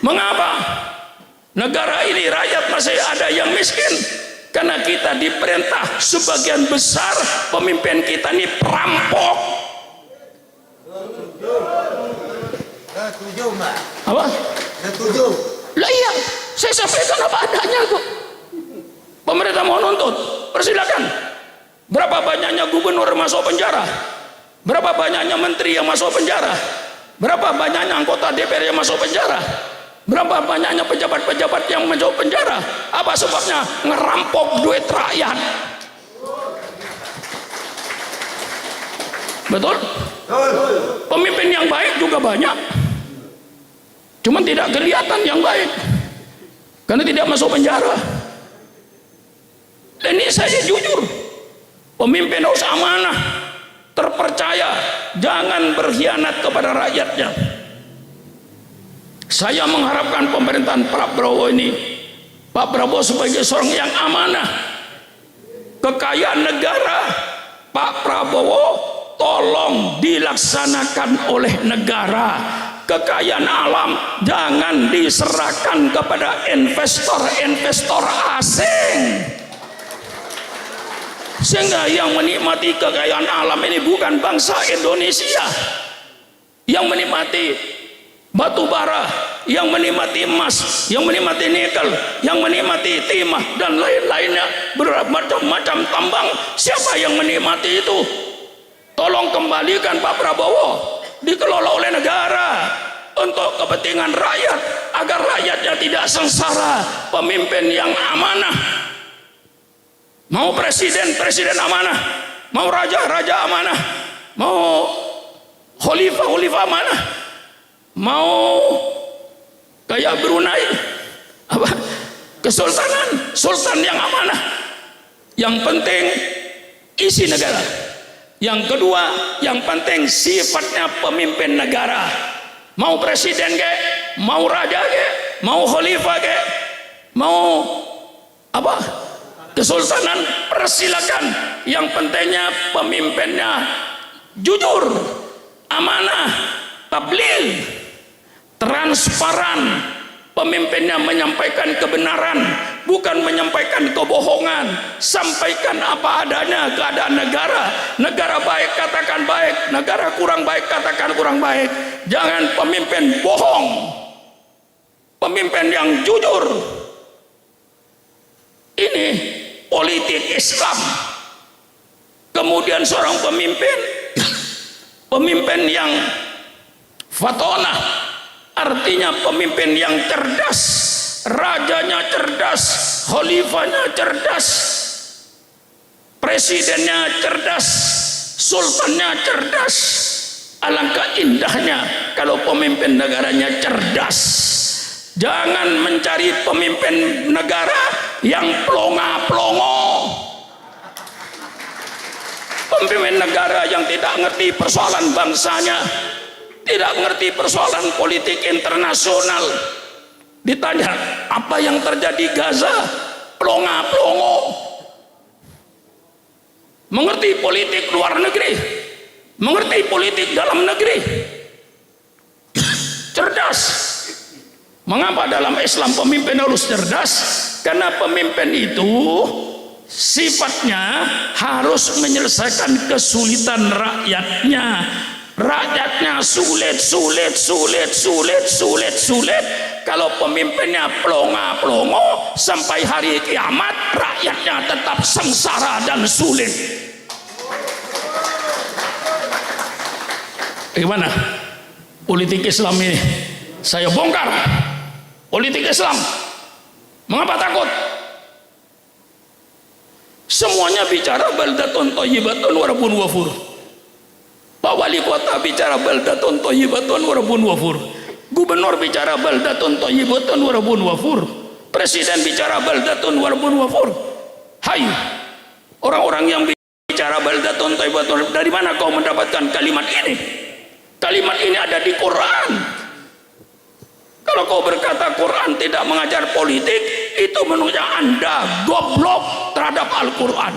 Mengapa negara ini rakyat masih ada yang miskin? Karena kita diperintah sebagian besar pemimpin kita ini perampok. Setuju, Mbak. Apa? Setuju. Lah iya, saya sampaikan apa adanya kok. Pemerintah mau nuntut, persilakan. Berapa banyaknya gubernur masuk penjara? Berapa banyaknya menteri yang masuk penjara? Berapa banyaknya anggota DPR yang masuk penjara? Berapa banyaknya pejabat-pejabat yang masuk penjara? Apa sebabnya? Ngerampok duit rakyat. Betul? Pemimpin yang baik juga banyak, cuman tidak kelihatan yang baik karena tidak masuk penjara. Dan ini saya jujur, pemimpin harus amanah, terpercaya, jangan berkhianat kepada rakyatnya. Saya mengharapkan pemerintahan Pak Prabowo ini, Pak Prabowo sebagai seorang yang amanah, kekayaan negara Pak Prabowo tolong dilaksanakan oleh negara. Kekayaan alam jangan diserahkan kepada investor-investor asing, sehingga yang menikmati kekayaan alam ini bukan bangsa Indonesia, yang menikmati batu bara, yang menikmati emas, yang menikmati nikel, yang menikmati timah dan lain-lainnya, bermacam-macam tambang. Siapa yang menikmati itu? Tolong kembalikan Pak Prabowo, dikelola oleh negara untuk kepentingan rakyat, agar rakyatnya tidak sengsara. Pemimpin yang amanah, mau presiden amanah, mau raja amanah, mau khalifah amanah, mau kayak Brunei apa kesultanan, sultan yang amanah. Yang penting isi negara. Yang kedua, yang penting sifatnya pemimpin negara. Mau presiden kek, mau raja kek, mau khalifah kek, mau apa kesultanan, persilakan. Yang pentingnya pemimpinnya jujur, amanah, tabligh, transparan. Pemimpinnya menyampaikan kebenaran, bukan menyampaikan kebohongan. Sampaikan apa adanya keadaan negara. Negara baik katakan baik, negara kurang baik katakan kurang baik. Jangan pemimpin bohong, pemimpin yang jujur. Ini politik Islam. Kemudian seorang pemimpin yang fatonah, artinya pemimpin yang cerdas. Rajanya cerdas, khalifahnya cerdas, presidennya cerdas, sultannya cerdas. Alangkah indahnya kalau pemimpin negaranya cerdas. Jangan mencari pemimpin negara yang plonga-plongo, pemimpin negara yang tidak ngerti persoalan bangsanya, tidak ngerti persoalan politik internasional. Ditanya apa yang terjadi Gaza, plonga-plongo. Mengerti politik luar negeri, mengerti politik dalam negeri, cerdas. Mengapa dalam Islam pemimpin harus cerdas? Karena pemimpin itu sifatnya harus menyelesaikan kesulitan rakyatnya. Rakyatnya sulit. Kalau pemimpinnya plonga-plongo, sampai hari kiamat rakyatnya tetap sengsara dan sulit. Gimana politik Islam ini? Saya bongkar politik Islam. Mengapa takut? Semuanya bicara baldatun thayyibatun wa rabbun ghafur. Pak wali kota bicara baldatun thayyibatun wa rabbun ghafur. Gubernur bicara baldatun thayyibatun wa rabbun ghafur. Presiden bicara baldatun wa rabbun ghafur. Hai orang-orang yang bicara baldatun thayyibatun, dari mana kau mendapatkan kalimat ini? Kalimat ini ada di Quran. Kalau kau berkata Quran tidak mengajar politik, itu menunjukkan Anda goblok terhadap Al-Quran.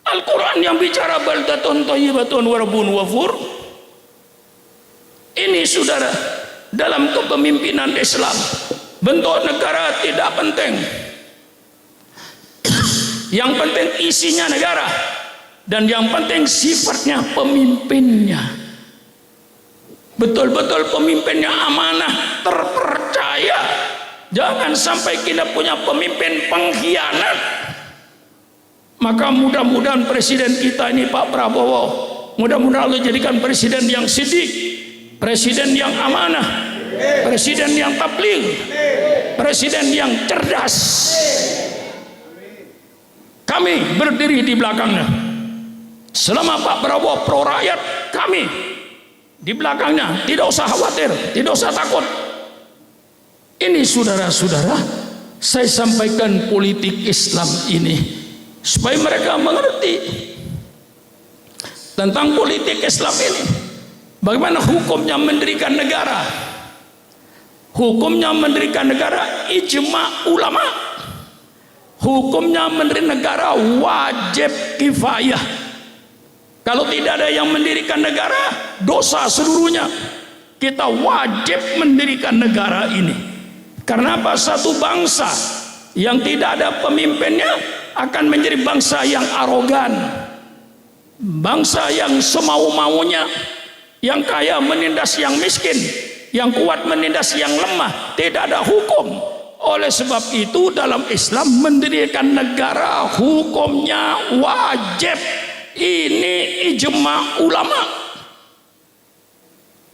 Al-Quran yang bicara baldatun thayyibatun wa rabbun ghafur. Ini saudara, dalam kepemimpinan Islam. Bentuk negara tidak penting. Yang penting isinya negara, dan yang penting sifatnya pemimpinnya. Betul-betul pemimpinnya amanah, terpercaya. Jangan sampai kita punya pemimpin pengkhianat. Maka mudah-mudahan presiden kita ini Pak Prabowo, mudah-mudahan Allah jadikan presiden yang sidik, presiden yang amanah, presiden yang tabligh, presiden yang cerdas. Kami berdiri di belakangnya. Selama Pak Prabowo pro rakyat, kami di belakangnya. Tidak usah khawatir, tidak usah takut. Ini saudara-saudara, saya sampaikan politik Islam ini supaya mereka mengerti tentang politik Islam ini. Bagaimana hukumnya mendirikan negara? Hukumnya mendirikan negara ijma ulama. Hukumnya mendirikan negara wajib kifayah. Kalau tidak ada yang mendirikan negara, dosa seluruhnya. Kita wajib mendirikan negara ini. Karena apa? Satu bangsa yang tidak ada pemimpinnya akan menjadi bangsa yang arogan, bangsa yang semau-maunya, yang kaya menindas yang miskin, yang kuat menindas yang lemah. Tidak ada hukum. Oleh sebab itu dalam Islam mendirikan negara hukumnya wajib. Ini ijma ulama.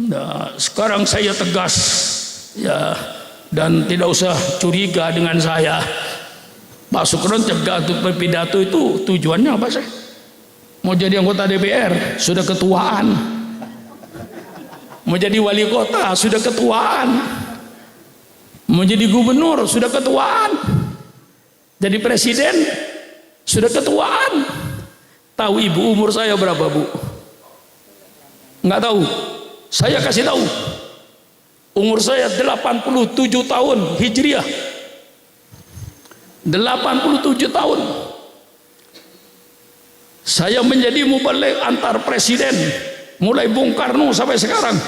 Nah, sekarang saya tegas ya, dan tidak usah curiga dengan saya. Pak Sukron berpidato itu tujuannya apa sih? Mau jadi anggota DPR sudah ketuaan, mau jadi wali kota sudah ketuaan, mau jadi gubernur sudah ketuaan, jadi presiden sudah ketuaan. Tahu ibu umur saya berapa, Bu? Nggak tahu. Saya kasih tahu. Umur saya 87 tahun Hijriah. 87 tahun. Saya menjadi mubaligh antar presiden mulai Bung Karno sampai sekarang.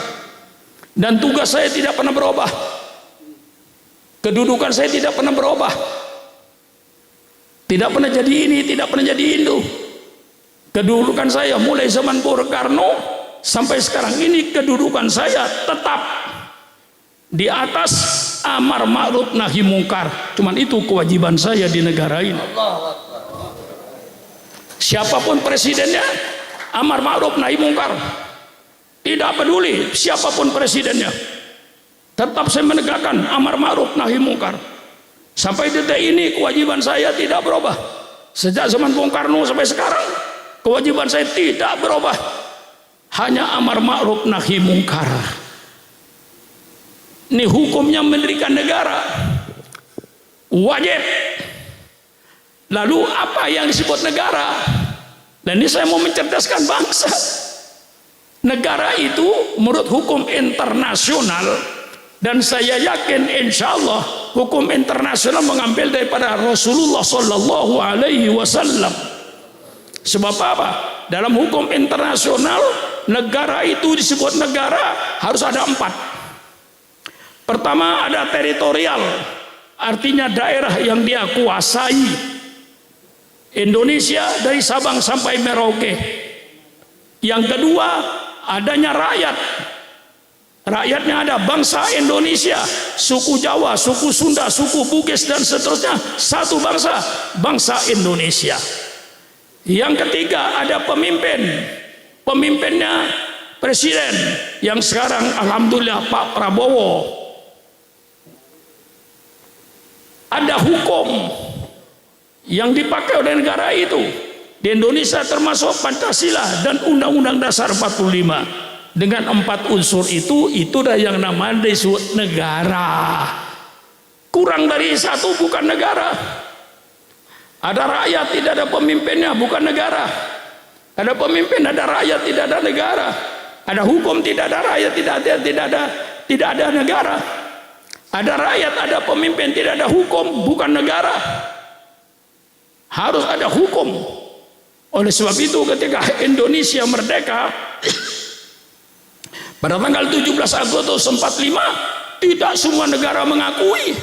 Dan tugas saya tidak pernah berubah. Kedudukan saya tidak pernah berubah. Tidak pernah jadi ini, tidak pernah jadi itu. Kedudukan saya mulai zaman Bung Karno sampai sekarang ini, kedudukan saya tetap di atas amar ma'ruf nahi mungkar. Cuman itu kewajiban saya di negara ini. Siapapun presidennya, amar ma'ruf nahi mungkar. Tidak peduli siapapun presidennya, tetap saya menegakkan amar ma'ruf nahi mungkar. Sampai detik ini kewajiban saya tidak berubah. Sejak zaman Bung Karno sampai sekarang, kewajiban saya tidak berubah. Hanya amar ma'ruf nahi mungkar. Ini hukumnya mendirikan negara wajib. Lalu apa yang disebut negara? Dan ini saya mau mencerdaskan bangsa. Negara itu menurut hukum internasional, dan saya yakin insya Allah hukum internasional mengambil daripada Rasulullah Sallallahu Alaihi Wasallam. Sebab apa? Dalam hukum internasional, negara itu disebut negara harus ada 4. Pertama, ada teritorial, artinya daerah yang dia kuasai. Indonesia dari Sabang sampai Merauke. Yang kedua, adanya rakyat. Rakyatnya ada bangsa Indonesia, suku Jawa, suku Sunda, suku Bugis dan seterusnya. Satu bangsa, bangsa Indonesia. Yang ketiga, ada pemimpin. Pemimpinnya presiden, yang sekarang alhamdulillah Pak Prabowo. Ada hukum yang dipakai oleh negara itu. Di Indonesia termasuk Pancasila dan Undang-Undang Dasar 45. Dengan 4 unsur itu dah yang namanya disebut negara. Kurang dari 1 bukan negara. Ada rakyat tidak ada pemimpinnya, bukan negara. Ada pemimpin, ada rakyat, tidak ada negara. Ada hukum, tidak ada rakyat, tidak ada negara. Ada rakyat, ada pemimpin, tidak ada hukum, bukan negara. Harus ada hukum. Oleh sebab itu ketika Indonesia merdeka, Pada tanggal 17 Agustus 45 tidak semua negara mengakui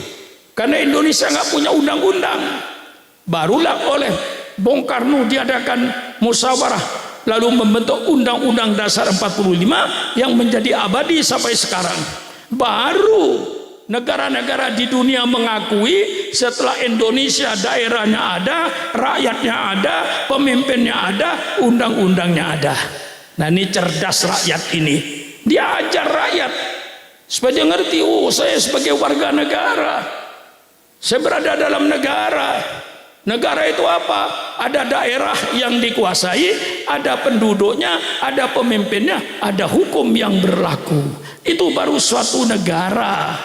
karena Indonesia nggak punya undang-undang. Barulah oleh Bung Karno diadakan musyawarah lalu membentuk Undang-Undang Dasar 45 yang menjadi abadi sampai sekarang. Baru negara-negara di dunia mengakui setelah Indonesia daerahnya ada, rakyatnya ada, pemimpinnya ada, undang-undangnya ada. Nah ini cerdas rakyat ini. Dia ajar rakyat supaya dia ngerti, oh saya sebagai warga negara, saya berada dalam negara. Negara itu apa? Ada daerah yang dikuasai, ada penduduknya, ada pemimpinnya, ada hukum yang berlaku. Itu baru suatu negara,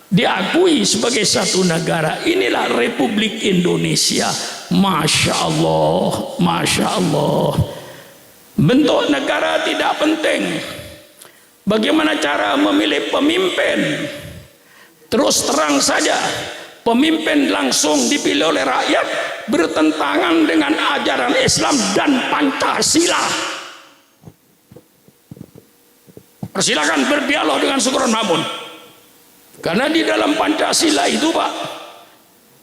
diakui sebagai satu negara. Inilah Republik Indonesia. Masya Allah, Masya Allah. Bentuk negara tidak penting. Bagaimana cara memilih pemimpin? Terus terang saja, pemimpin langsung dipilih oleh rakyat bertentangan dengan ajaran Islam dan Pancasila. Persilakan berdialog dengan Sukron Mamun, karena di dalam Pancasila itu Pak,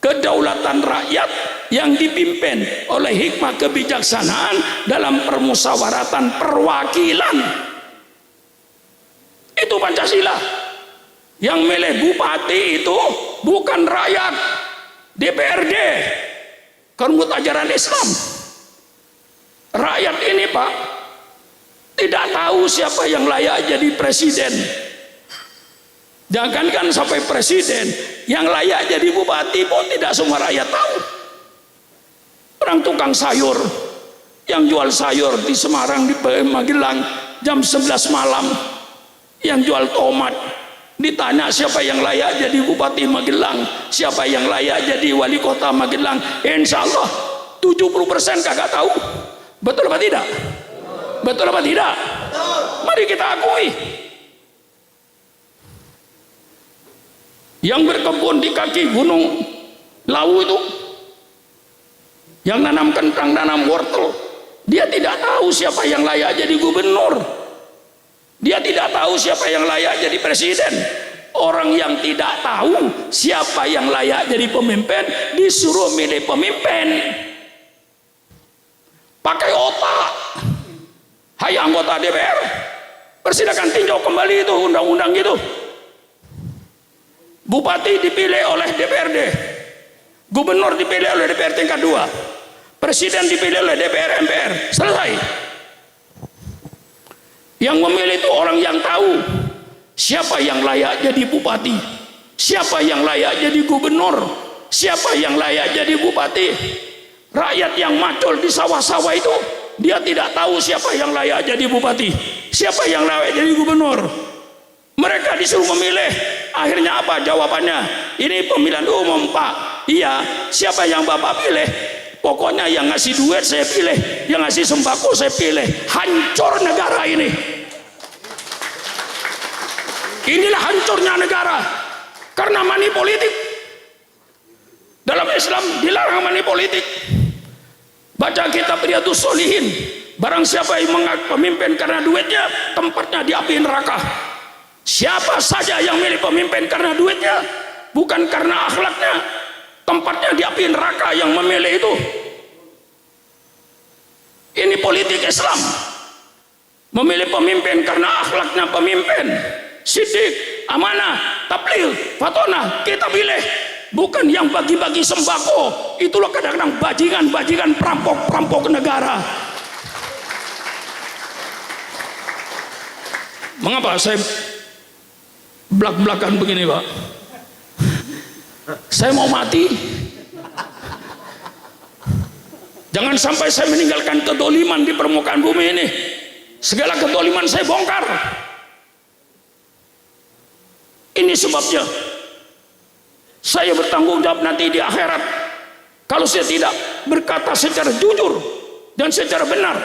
kedaulatan rakyat yang dipimpin oleh hikmah kebijaksanaan dalam permusyawaratan perwakilan. Itu Pancasila. Yang milih bupati itu bukan rakyat, DPRD, karena ajaran Islam. Rakyat ini Pak tidak tahu siapa yang layak jadi presiden. Jangankan sampai presiden, yang layak jadi bupati pun tidak semua rakyat tahu. Orang tukang sayur yang jual sayur di Semarang, di Magelang jam 11 malam, yang jual tomat, ditanya siapa yang layak jadi bupati Magelang, siapa yang layak jadi wali kota Magelang, insya Allah 70% kagak tahu. Betul apa tidak? Betul apa tidak? Mari kita akui. Yang berkebun di kaki gunung Lawu itu, yang nanam kentang, nanam wortel, dia tidak tahu siapa yang layak jadi gubernur. Dia tidak tahu siapa yang layak jadi presiden. Orang yang tidak tahu siapa yang layak jadi pemimpin disuruh milih pemimpin. Pakai otak. Hai anggota DPR, persilakan tinjau kembali itu undang-undang itu. Bupati dipilih oleh DPRD, gubernur dipilih oleh DPR tingkat 2, presiden dipilih oleh DPR MPR. Selesai. Yang memilih itu orang yang tahu siapa yang layak jadi bupati, siapa yang layak jadi gubernur, siapa yang layak jadi bupati. Rakyat yang macul di sawah-sawah itu, dia tidak tahu siapa yang layak jadi bupati, siapa yang layak jadi gubernur. Mereka disuruh memilih. Akhirnya apa jawabannya? Ini pemilihan umum Pak. Iya, siapa yang Bapak pilih? Pokoknya yang ngasih duit saya pilih, yang ngasih sembako saya pilih. Hancur negara ini. Inilah hancurnya negara karena money politik. Dalam Islam dilarang money politik. Baca kitab Riyadhus Shalihin, barang siapa yang mengaku pemimpin karena duitnya, tempatnya di api neraka. Siapa saja yang milih pemimpin karena duitnya, bukan karena akhlaknya, tempatnya di api neraka yang memilih itu. Ini politik Islam. Memilih pemimpin karena akhlaknya pemimpin, sidik, amanah, tabligh, fatonah, kita pilih. Bukan yang bagi-bagi sembako. Itulah kadang-kadang bajingan-bajingan perampok-perampok negara. Mengapa saya belak-belakan begini Pak? Saya mau mati. Jangan sampai saya meninggalkan kedoliman di permukaan bumi ini. Segala kedoliman saya bongkar. Ini sebabnya saya bertanggung jawab nanti di akhirat kalau saya tidak berkata secara jujur dan secara benar.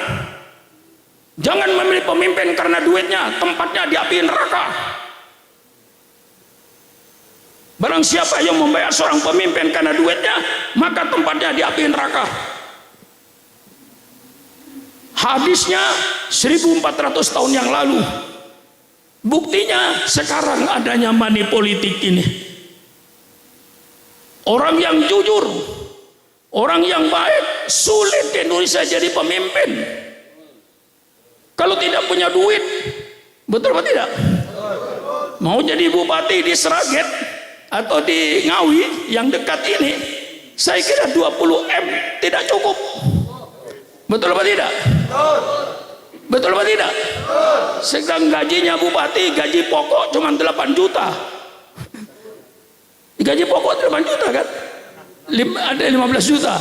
Jangan memilih pemimpin karena duitnya, tempatnya di api neraka. Barang siapa yang membayar seorang pemimpin karena duitnya, maka tempatnya di api neraka. Hadisnya 1400 tahun yang lalu. Buktinya sekarang adanya money politik ini. Orang yang jujur, orang yang baik, sulit di Indonesia jadi pemimpin kalau tidak punya duit. Betul atau tidak? Mau jadi bupati di Sragen atau di Ngawi yang dekat ini, saya kira 20 M tidak cukup. Betul apa tidak? Betul apa tidak? Sedang gajinya bupati, gaji pokok cuma 8 juta. Gaji pokok 8 juta kan? Ada 15 juta.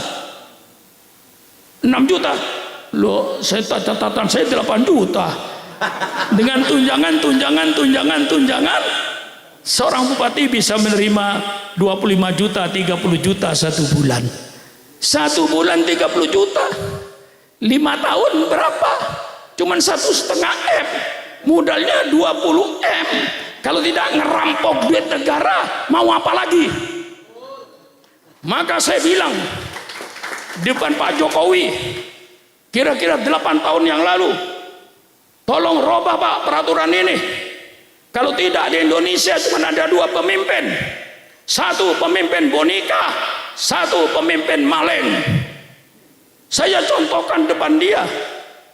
6 juta. Loh, saya catatan saya 8 juta. Dengan tunjangan, seorang bupati bisa menerima 25 juta, 30 juta satu bulan. Satu bulan 30 juta. 5 tahun berapa? Cuman 1,5 M. Modalnya 20 M. Kalau tidak ngerampok duit negara, mau apa lagi? Maka saya bilang depan Pak Jokowi, kira-kira 8 tahun yang lalu, tolong robah Pak peraturan ini. Kalau tidak, di Indonesia cuma ada 2 pemimpin. Satu pemimpin boneka, satu pemimpin maleng. Saya contohkan depan dia.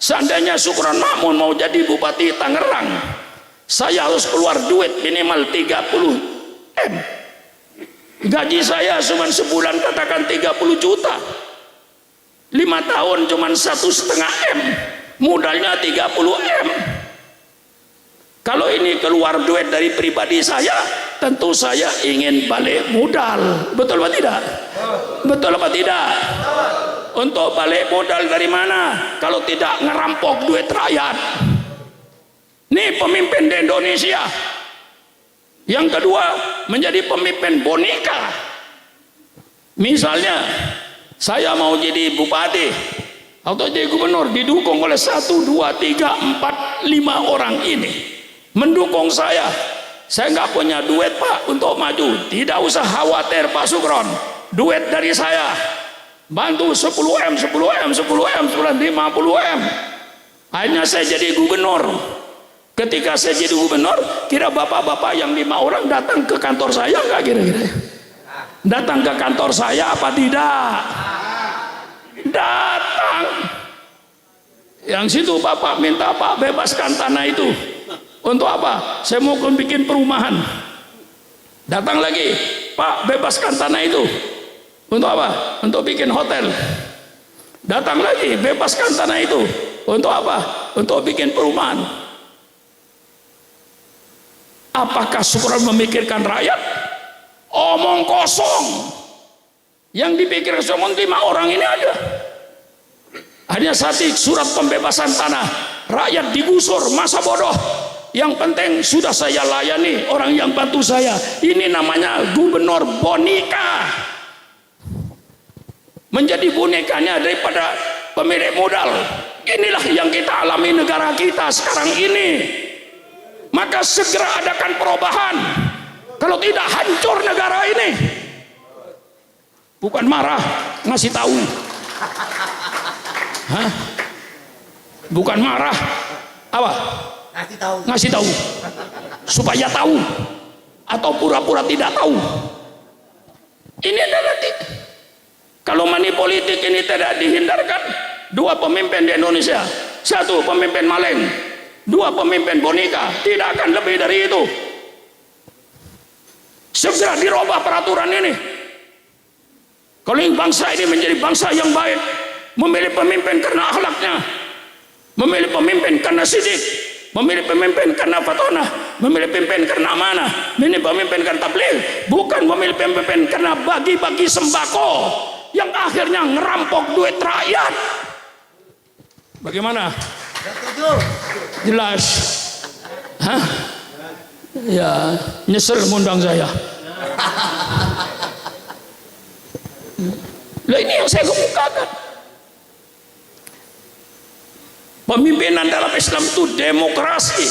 Seandainya Syukron Makmun mau jadi Bupati Tangerang, saya harus keluar duit minimal 30 M. Gaji saya cuma sebulan katakan 30 juta. 5 tahun cuma 1,5 M. Modalnya 30 M. Kalau ini keluar duit dari pribadi saya, tentu saya ingin balik modal. Betul apa tidak? Betul apa tidak? Untuk balik modal dari mana? Kalau tidak ngerampok duit rakyat. Ini pemimpin di Indonesia. Yang kedua, menjadi pemimpin boneka. Misalnya, saya mau jadi bupati atau jadi gubernur, didukung oleh 1, 2, 3, 4, 5 orang ini mendukung saya. Saya nggak punya duit Pak untuk maju. Tidak usah khawatir Pak Syukron. Duit dari saya. Bantu 10 M, 10 M, 10 M, 50 M. Akhirnya saya jadi gubernur. Ketika saya jadi gubernur, kira bapak-bapak yang 5 orang datang ke kantor saya nggak kira-kira? Datang ke kantor saya apa tidak? Datang. Yang situ bapak minta Pak bebaskan tanah itu. Untuk apa? Saya mau bikin perumahan. Datang lagi, Pak bebaskan tanah itu. Untuk apa? Untuk bikin hotel. Datang lagi, bebaskan tanah itu. Untuk apa? Untuk bikin perumahan. Apakah Syukron memikirkan rakyat? Omong kosong. Yang dipikirkan cuma 5 orang ini aja. Hanya satu surat pembebasan tanah. Rakyat digusur, masa bodoh. Yang penting sudah saya layani orang yang bantu saya. Ini namanya gubernur boneka. Menjadi bonekanya daripada pemilik modal. Inilah yang kita alami negara kita sekarang ini. Maka segera adakan perubahan. Kalau tidak, hancur negara ini. Bukan marah, ngasih tahu. Hah? Bukan marah, apa? Ngasih tahu. Supaya tahu atau pura-pura tidak tahu. Ini adalah kalau money politik ini tidak dihindarkan, 2 pemimpin di Indonesia, 1 pemimpin maleng, 2 pemimpin boneka, tidak akan lebih dari itu. Segera dirubah peraturan ini. Kalau bangsa ini menjadi bangsa yang baik, memilih pemimpin karena akhlaknya, memilih pemimpin karena sidik, memilih pemimpin karena fatonah, memilih pemimpin karena amanah, memilih pemimpin karena tabligh, bukan memilih pemimpin karena bagi-bagi sembako yang akhirnya ngerampok duit rakyat. Bagaimana? Jelas? Hah? Ya, nyesel ngundang saya. Lah ini yang saya kemukakan. Pemimpinan dalam Islam itu demokrasi.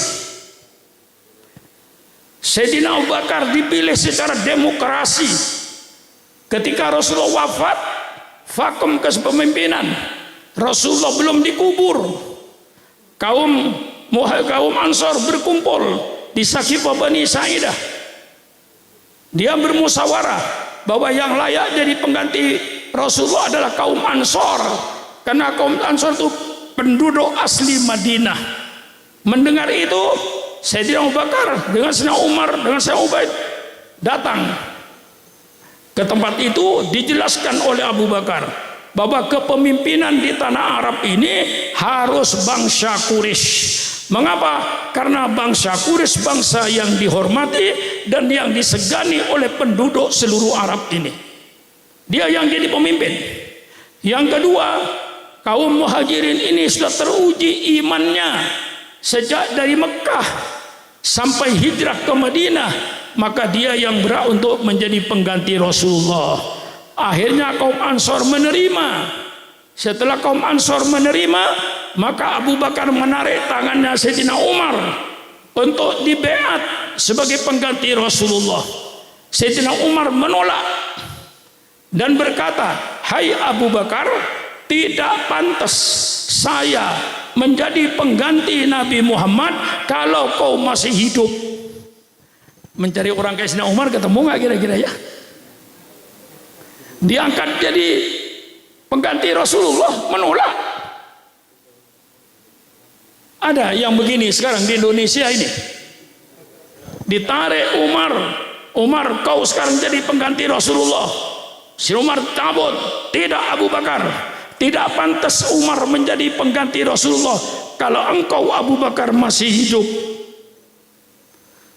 Sayyidina Abu Bakar dipilih secara demokrasi. Ketika Rasulullah wafat, vakum kepemimpinan. Rasulullah belum dikubur. Kaum Ansar berkumpul di Saqifah Bani Sa'idah. Dia bermusyawarah bahwa yang layak jadi pengganti Rasulullah adalah kaum Ansor, karena kaum Ansor itu penduduk asli Madinah. Mendengar itu, Sayyidina Abu Bakar dengan Sayyidina Umar dengan Sayyidina Ubaid datang ke tempat itu. Dijelaskan oleh Abu Bakar bahwa kepemimpinan di tanah Arab ini harus bangsa Quraisy. Mengapa? Karena bangsa Quraisy bangsa yang dihormati dan yang disegani oleh penduduk seluruh Arab ini. Dia yang jadi pemimpin. Yang kedua, kaum Muhajirin ini sudah teruji imannya sejak dari Mekah sampai hijrah ke Madinah, maka dia yang berhak untuk menjadi pengganti Rasulullah. Akhirnya kaum Ansor menerima. Setelah kaum Ansor menerima, maka Abu Bakar menarik tangannya Sayyidina Umar untuk dibeat sebagai pengganti Rasulullah. Sayyidina Umar menolak dan berkata, "Hai Abu Bakar, tidak pantas saya menjadi pengganti Nabi Muhammad kalau kau masih hidup." Mencari orang kayak Sayyidina Umar ketemu nggak kira-kira ya? Diangkat jadi pengganti Rasulullah, menolak. Ada yang begini sekarang di Indonesia ini. Ditarik Umar, Umar kau sekarang jadi pengganti Rasulullah. Si Umar cabut, tidak Abu Bakar, tidak pantas Umar menjadi pengganti Rasulullah kalau engkau Abu Bakar masih hidup.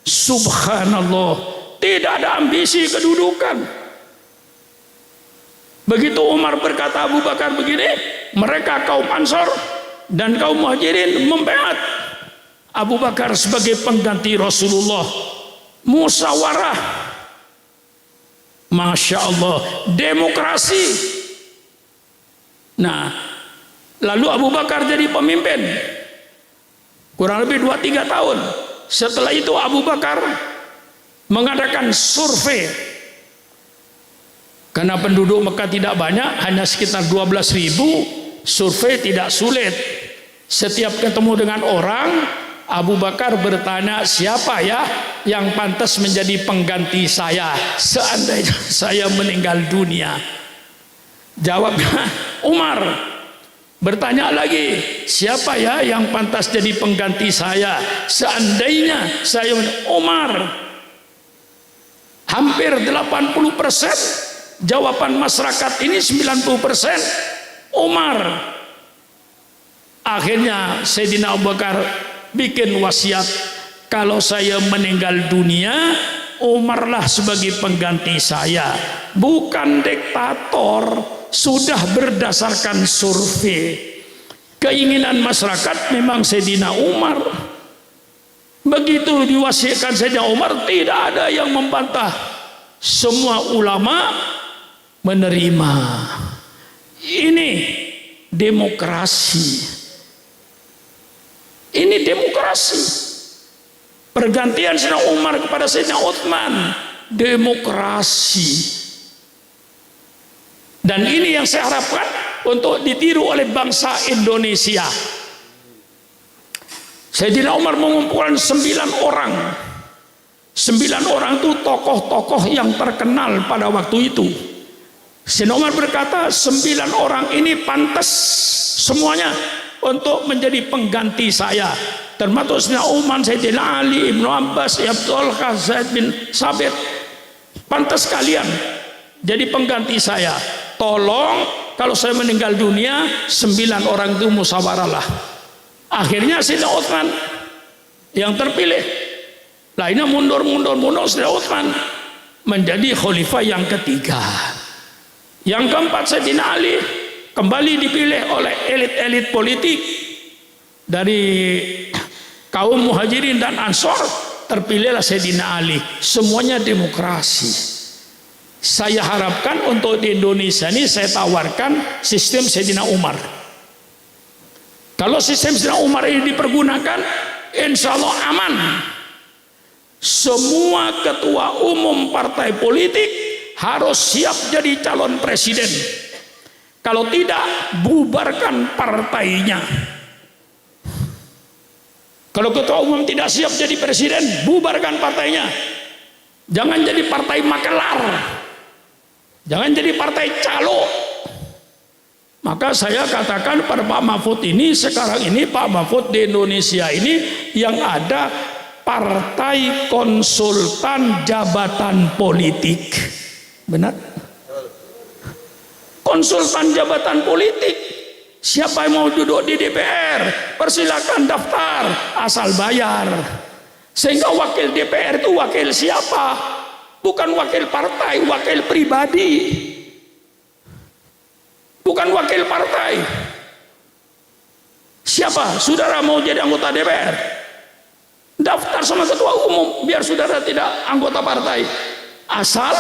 Subhanallah, tidak ada ambisi kedudukan. Begitu Umar berkata Abu Bakar begini, mereka kaum Ansor dan kaum Muhajirin membeat Abu Bakar sebagai pengganti Rasulullah. Musyawarah, Masya Allah, demokrasi. Nah, lalu Abu Bakar jadi pemimpin kurang lebih 2-3 tahun. Setelah itu Abu Bakar mengadakan survei. Karena penduduk Mekah tidak banyak, hanya sekitar 12.000, survei tidak sulit. Setiap ketemu dengan orang, Abu Bakar bertanya, siapa ya yang pantas menjadi pengganti saya seandainya saya meninggal dunia? Jawabnya Umar. Bertanya lagi, siapa ya yang pantas jadi pengganti saya seandainya saya Umar. Hampir 80% jawaban masyarakat ini 90% Umar. Akhirnya Sayyidina Abu Bakar bikin wasiat, kalau saya meninggal dunia, Umarlah sebagai pengganti saya. Bukan diktator, sudah berdasarkan survei. Keinginan masyarakat memang Sayyidina Umar. Begitu diwasiatkan Sayyidina Umar, tidak ada yang membantah. Semua ulama menerima. Ini demokrasi. Ini demokrasi. Pergantian Sayyidina Umar kepada Sayyidina Utsman, demokrasi. Dan ini yang saya harapkan untuk ditiru oleh bangsa Indonesia. Sayyidina Umar mengumpulkan 9 orang. 9 orang itu tokoh-tokoh yang terkenal pada waktu itu. Sayyidina Umar berkata, 9 orang ini pantas semuanya untuk menjadi pengganti saya. Termasuk Sayyidina Umar, Sayyidina Ali, Ibnu Abbas, Abdul Zaid bin Sabit. Pantas kalian jadi pengganti saya. Tolong kalau saya meninggal dunia, 9 orang itu musyawarahlah. Akhirnya Sayyidina Utsman yang terpilih. Lainnya mundur Sayyidina Utsman menjadi khalifah yang ketiga. Yang keempat Sayyidina Ali kembali dipilih oleh elit-elit politik dari kaum Muhajirin dan Ansor, terpilihlah Sayyidina Ali. Semuanya demokrasi. Saya harapkan untuk di Indonesia ini saya tawarkan sistem Sayyidina Umar. Kalau sistem Sayyidina Umar ini dipergunakan, insya Allah aman. Semua ketua umum partai politik harus siap jadi calon presiden. Kalau tidak, bubarkan partainya. Kalau ketua umum tidak siap jadi presiden, bubarkan partainya. Jangan jadi partai makelar, jangan jadi partai calo. Maka saya katakan pada Pak Mahfud ini, sekarang ini Pak Mahfud di Indonesia ini yang ada partai konsultan jabatan politik. Benar? Konsultan jabatan politik. Siapa yang mau duduk di DPR, persilakan daftar, asal bayar. Sehingga wakil DPR itu wakil siapa? Bukan wakil partai, wakil pribadi. Bukan wakil partai. Siapa? Saudara mau jadi anggota DPR? Daftar sama ketua umum, biar saudara tidak anggota partai. Asal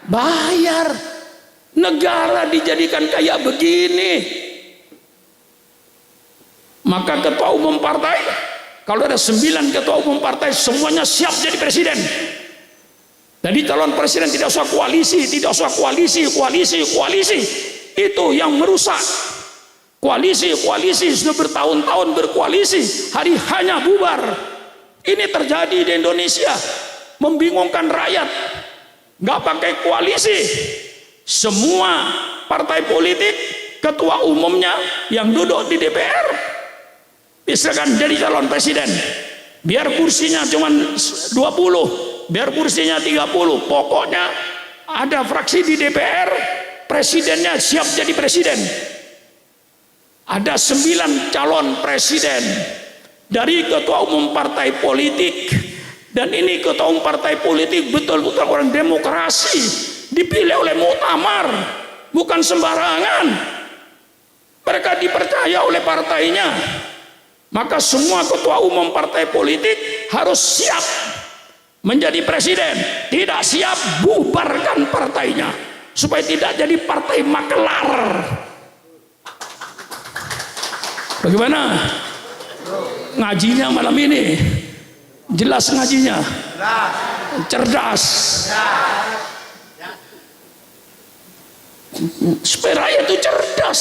bayar. Negara dijadikan kayak begini. Maka ketua umum partai, kalau ada 9 ketua umum partai, semuanya siap jadi presiden. Jadi calon presiden tidak usah koalisi, tidak usah koalisi. Itu yang merusak. Koalisi sudah bertahun-tahun berkoalisi, hari hanya bubar. Ini terjadi di Indonesia, membingungkan rakyat. Nggak pakai koalisi. Semua partai politik, ketua umumnya yang duduk di DPR, misalkan jadi calon presiden, biar kursinya cuma 20, biar kursinya 30, pokoknya ada fraksi di DPR, presidennya siap jadi presiden. Ada 9 calon presiden dari ketua umum partai politik, dan ini ketua umum partai politik betul-betul orang demokrasi, dipilih oleh muktamar, bukan sembarangan. Mereka dipercaya oleh partainya. Maka semua ketua umum partai politik harus siap menjadi presiden. Tidak siap, bubarkan partainya supaya tidak jadi partai makelar. Bagaimana ngajinya malam ini? Jelas ngajinya? Cerdas. Supaya rakyat itu cerdas.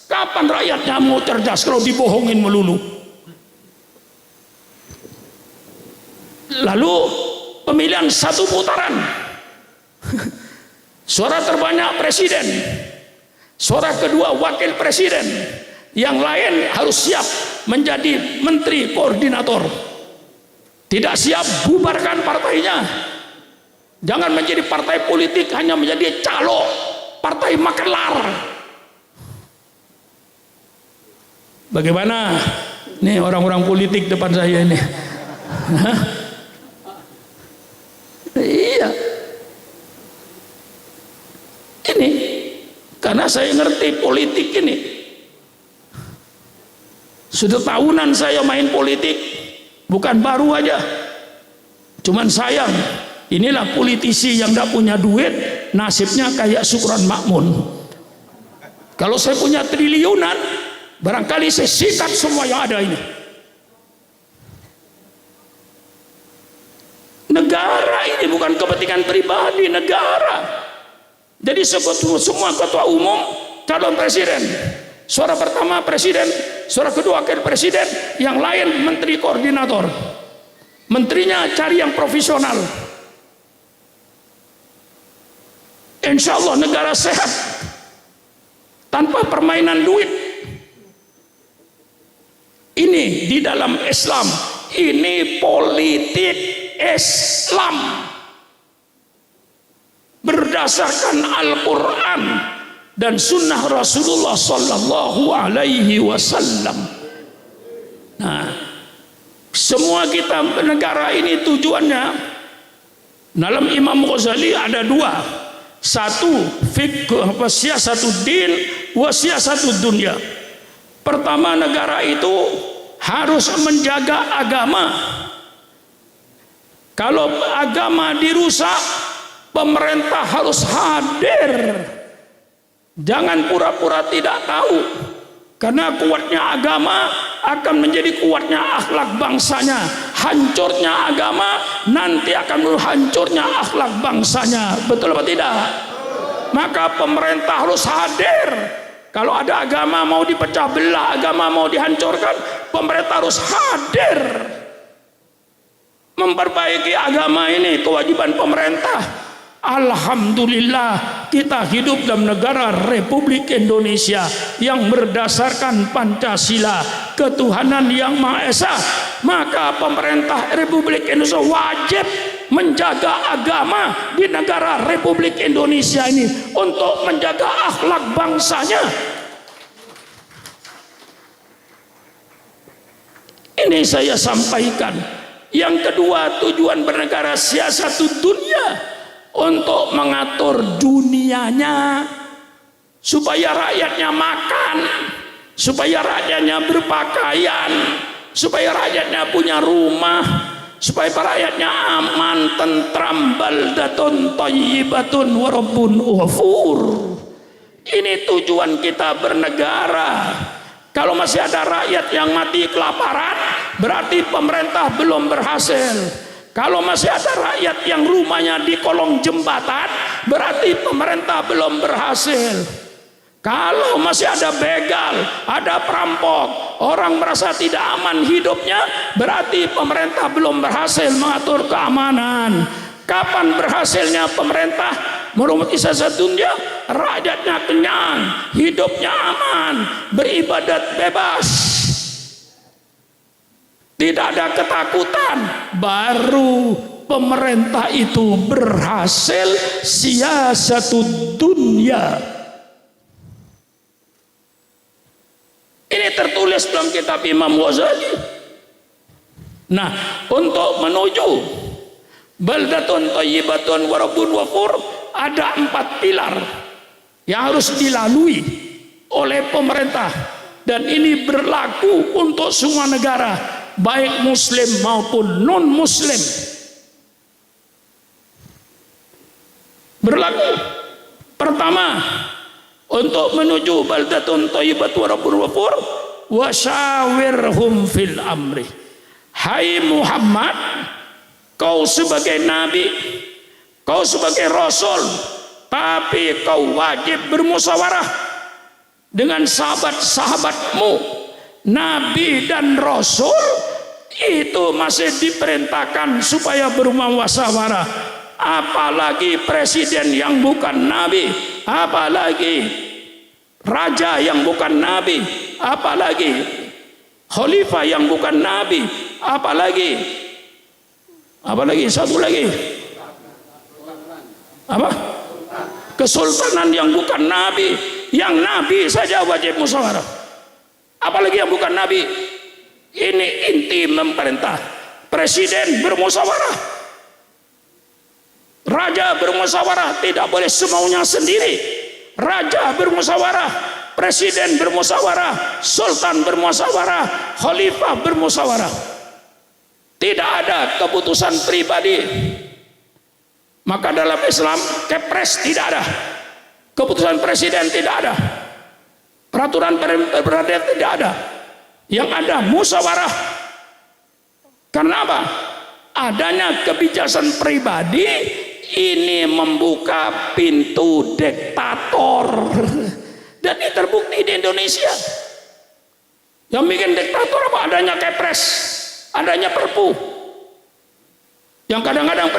Kapan rakyatnya mau cerdas kalau dibohongin melulu? Lalu pemilihan 1 putaran, suara terbanyak presiden, suara kedua wakil presiden, yang lain harus siap menjadi menteri koordinator. Tidak siap, bubarkan partainya. Jangan menjadi partai politik hanya menjadi calo, partai makelar. Bagaimana nih orang-orang politik depan saya ini? Hah? Iya, ini karena saya ngerti politik ini. Sudah tahunan saya main politik, bukan baru aja. Cuman sayang, inilah politisi yang tidak punya duit, nasibnya kayak Sukron Makmun. Kalau saya punya triliunan, barangkali saya sikat semua yang ada ini. Negara ini bukan kepentingan pribadi, negara. Jadi semua ketua umum calon presiden, suara pertama presiden, suara kedua wakil presiden, yang lain menteri koordinator. Menterinya cari yang profesional. Insya Allah negara sehat tanpa permainan duit. Ini di dalam Islam, ini politik Islam berdasarkan Al-Quran dan Sunnah Rasulullah Sallallahu Alaihi Wasallam. Nah, semua kita negara ini tujuannya, dalam Imam Ghazali ada 2. Satu, siasatud din wa siasatud dunya. Pertama, negara itu harus menjaga agama. Kalau agama dirusak, pemerintah harus hadir. Jangan pura-pura tidak tahu. Karena kuatnya agama akan menjadi kuatnya akhlak bangsanya. Hancurnya agama nanti akan hancurnya akhlak bangsanya. Betul apa tidak? Maka pemerintah harus hadir Kalau ada agama mau dipecah belah, agama mau dihancurkan, pemerintah harus hadir memperbaiki agama ini, kewajiban pemerintah. Alhamdulillah kita hidup dalam negara Republik Indonesia yang berdasarkan Pancasila, ketuhanan yang Maha Esa. Maka pemerintah Republik Indonesia wajib menjaga agama di negara Republik Indonesia ini untuk menjaga akhlak bangsanya. Ini saya sampaikan. Yang kedua, tujuan bernegara siasatu dunia, untuk mengatur dunianya supaya rakyatnya makan, supaya rakyatnya berpakaian, supaya rakyatnya punya rumah, supaya rakyatnya aman, tentram, baldatun thayyibatun wa rabbun ghafur. Ini tujuan kita bernegara. Kalau masih ada rakyat yang mati kelaparan, berarti pemerintah belum berhasil. Kalau masih ada rakyat yang rumahnya di kolong jembatan, berarti pemerintah belum berhasil. Kalau masih ada begal, ada perampok, orang merasa tidak aman hidupnya, berarti pemerintah belum berhasil mengatur keamanan. Kapan berhasilnya pemerintah? Menurut siasat dunia, rakyatnya kenyang, hidupnya aman, beribadat bebas, tidak ada ketakutan, baru pemerintah itu berhasil siasatu dunia. Ini tertulis dalam kitab Imam Ghazali. Nah, untuk menuju baldatun thayyibatun wa rabbun ghafur, ada 4 pilar yang harus dilalui oleh pemerintah, dan ini berlaku untuk semua negara, baik muslim maupun non muslim. Berlaku. Pertama, untuk menuju baldatun thayyibatun wa rabbun ghafur, wasyawirhum fil amri. Hai Muhammad, kau sebagai nabi, kau sebagai rasul, tapi kau wajib bermusyawarah dengan sahabat-sahabatmu. Nabi dan rasul itu masih diperintahkan supaya bermusyawarah, apalagi presiden yang bukan nabi, apalagi raja yang bukan nabi, apalagi khalifah yang bukan nabi, apalagi satu lagi apa, kesultanan yang bukan nabi. Yang nabi saja wajib musyawarah, apalagi yang bukan nabi. Ini inti memerintah. Presiden bermusyawarah, raja bermusyawarah, tidak boleh semaunya sendiri. Raja bermusyawarah, presiden bermusyawarah, sultan bermusyawarah, khalifah bermusyawarah. Tidak ada keputusan pribadi. Maka dalam Islam kepres tidak ada, keputusan presiden tidak ada, peraturan pemerintah tidak ada. Yang ada musyawarah. Karena apa? Adanya kebijakan pribadi ini membuka pintu diktator. Dan ini terbukti di Indonesia. Yang bikin diktator apa? Adanya kepres, adanya perpu. Yang kadang-kadang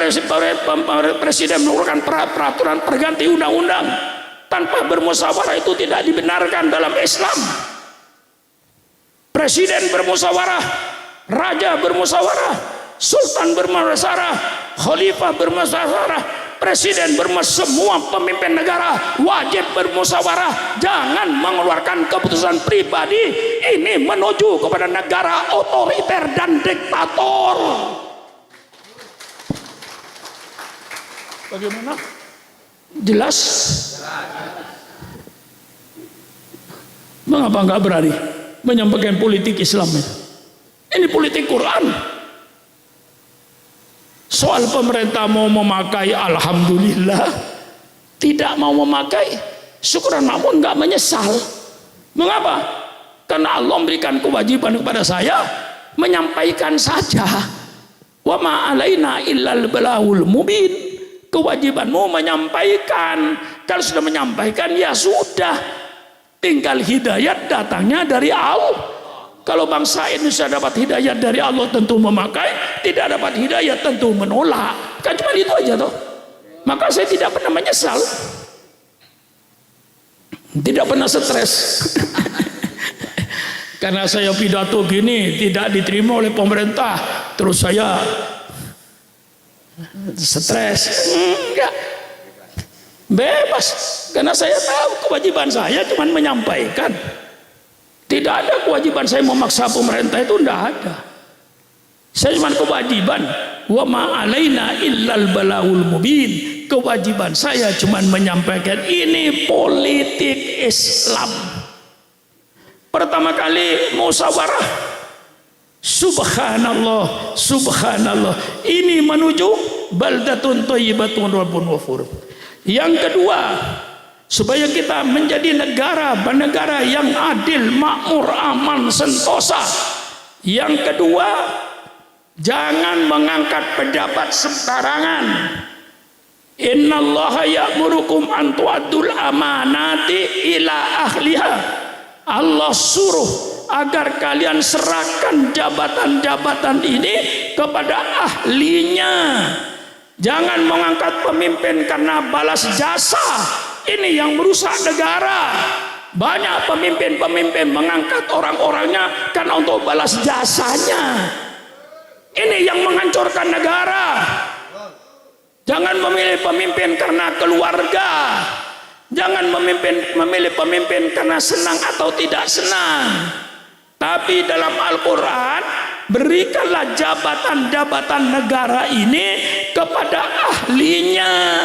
presiden mengeluarkan peraturan perganti undang-undang tanpa bermusyawarah, itu tidak dibenarkan dalam Islam. Presiden bermusyawarah, raja bermusyawarah, sultan bermusyawarah, khalifah bermusyawarah, presiden bermusyawarah, semua pemimpin negara wajib bermusyawarah. Jangan mengeluarkan keputusan pribadi. Ini menuju kepada negara otoriter dan diktator. Bagaimana? Jelas? Mengapa enggak berani menyampaikan politik Islam? Ini politik Quran. Soal pemerintah mau memakai, alhamdulillah. Tidak mau memakai, syukuran, namun enggak menyesal. Mengapa? Karena Allah memberikan kewajiban kepada saya menyampaikan saja. Wa ma alaina illal balagul mubin. Kewajibanmu menyampaikan. Kalau sudah menyampaikan, ya sudah. tinggal hidayat datangnya dari Allah. Kalau bangsa Indonesia dapat hidayat dari Allah tentu memakai, tidak dapat hidayat tentu menolak. Kan cuma itu aja toh. Maka saya tidak pernah menyesal, tidak pernah stres. Karena saya pidato gini tidak diterima oleh pemerintah, terus saya stres. Enggak, bebas. Karena saya tahu kewajiban saya cuma menyampaikan. Tidak ada kewajiban saya memaksa pemerintah, itu tidak ada. Saya cuma kewajiban, wa ma alaina illal balaul mubin. Kewajiban saya cuma menyampaikan ini politik Islam. Pertama kali musyawarah, subhanallah, subhanallah, ini menuju baldatun thayyibatun rabbun ghafur. Yang kedua, supaya kita menjadi negara yang adil, makmur, aman, sentosa. Yang kedua, jangan mengangkat pejabat sembarangan. Innallaha ya'murukum an tu'addul amanati ila ahliha. Allah suruh agar kalian serahkan jabatan-jabatan ini kepada ahlinya. Jangan mengangkat pemimpin karena balas jasa. Ini yang merusak negara. Banyak pemimpin-pemimpin mengangkat orang-orangnya karena untuk balas jasanya. Ini yang menghancurkan negara. Jangan memilih pemimpin karena keluarga. Jangan memilih pemimpin karena senang atau tidak senang. Tapi dalam Al-Quran, berikanlah jabatan-jabatan negara ini kepada ahlinya.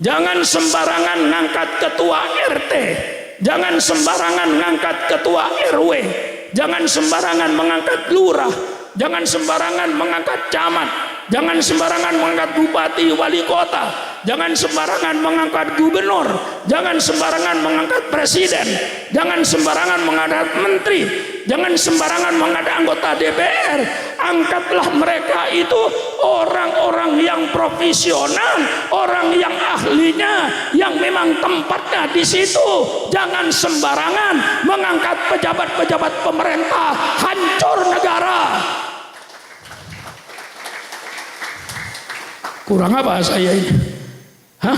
Jangan sembarangan ngangkat ketua RT, jangan sembarangan ngangkat ketua RW, jangan sembarangan mengangkat lurah, jangan sembarangan mengangkat camat, jangan sembarangan mengangkat bupati, wali kota, jangan sembarangan mengangkat gubernur, jangan sembarangan mengangkat presiden, jangan sembarangan mengangkat menteri, jangan sembarangan mengangkat anggota DPR. Angkatlah mereka itu orang-orang yang profesional, orang yang ahlinya, yang memang tempatnya di situ. Jangan sembarangan mengangkat pejabat-pejabat pemerintah, hancur negara. Kurang apa saya ini? Hah?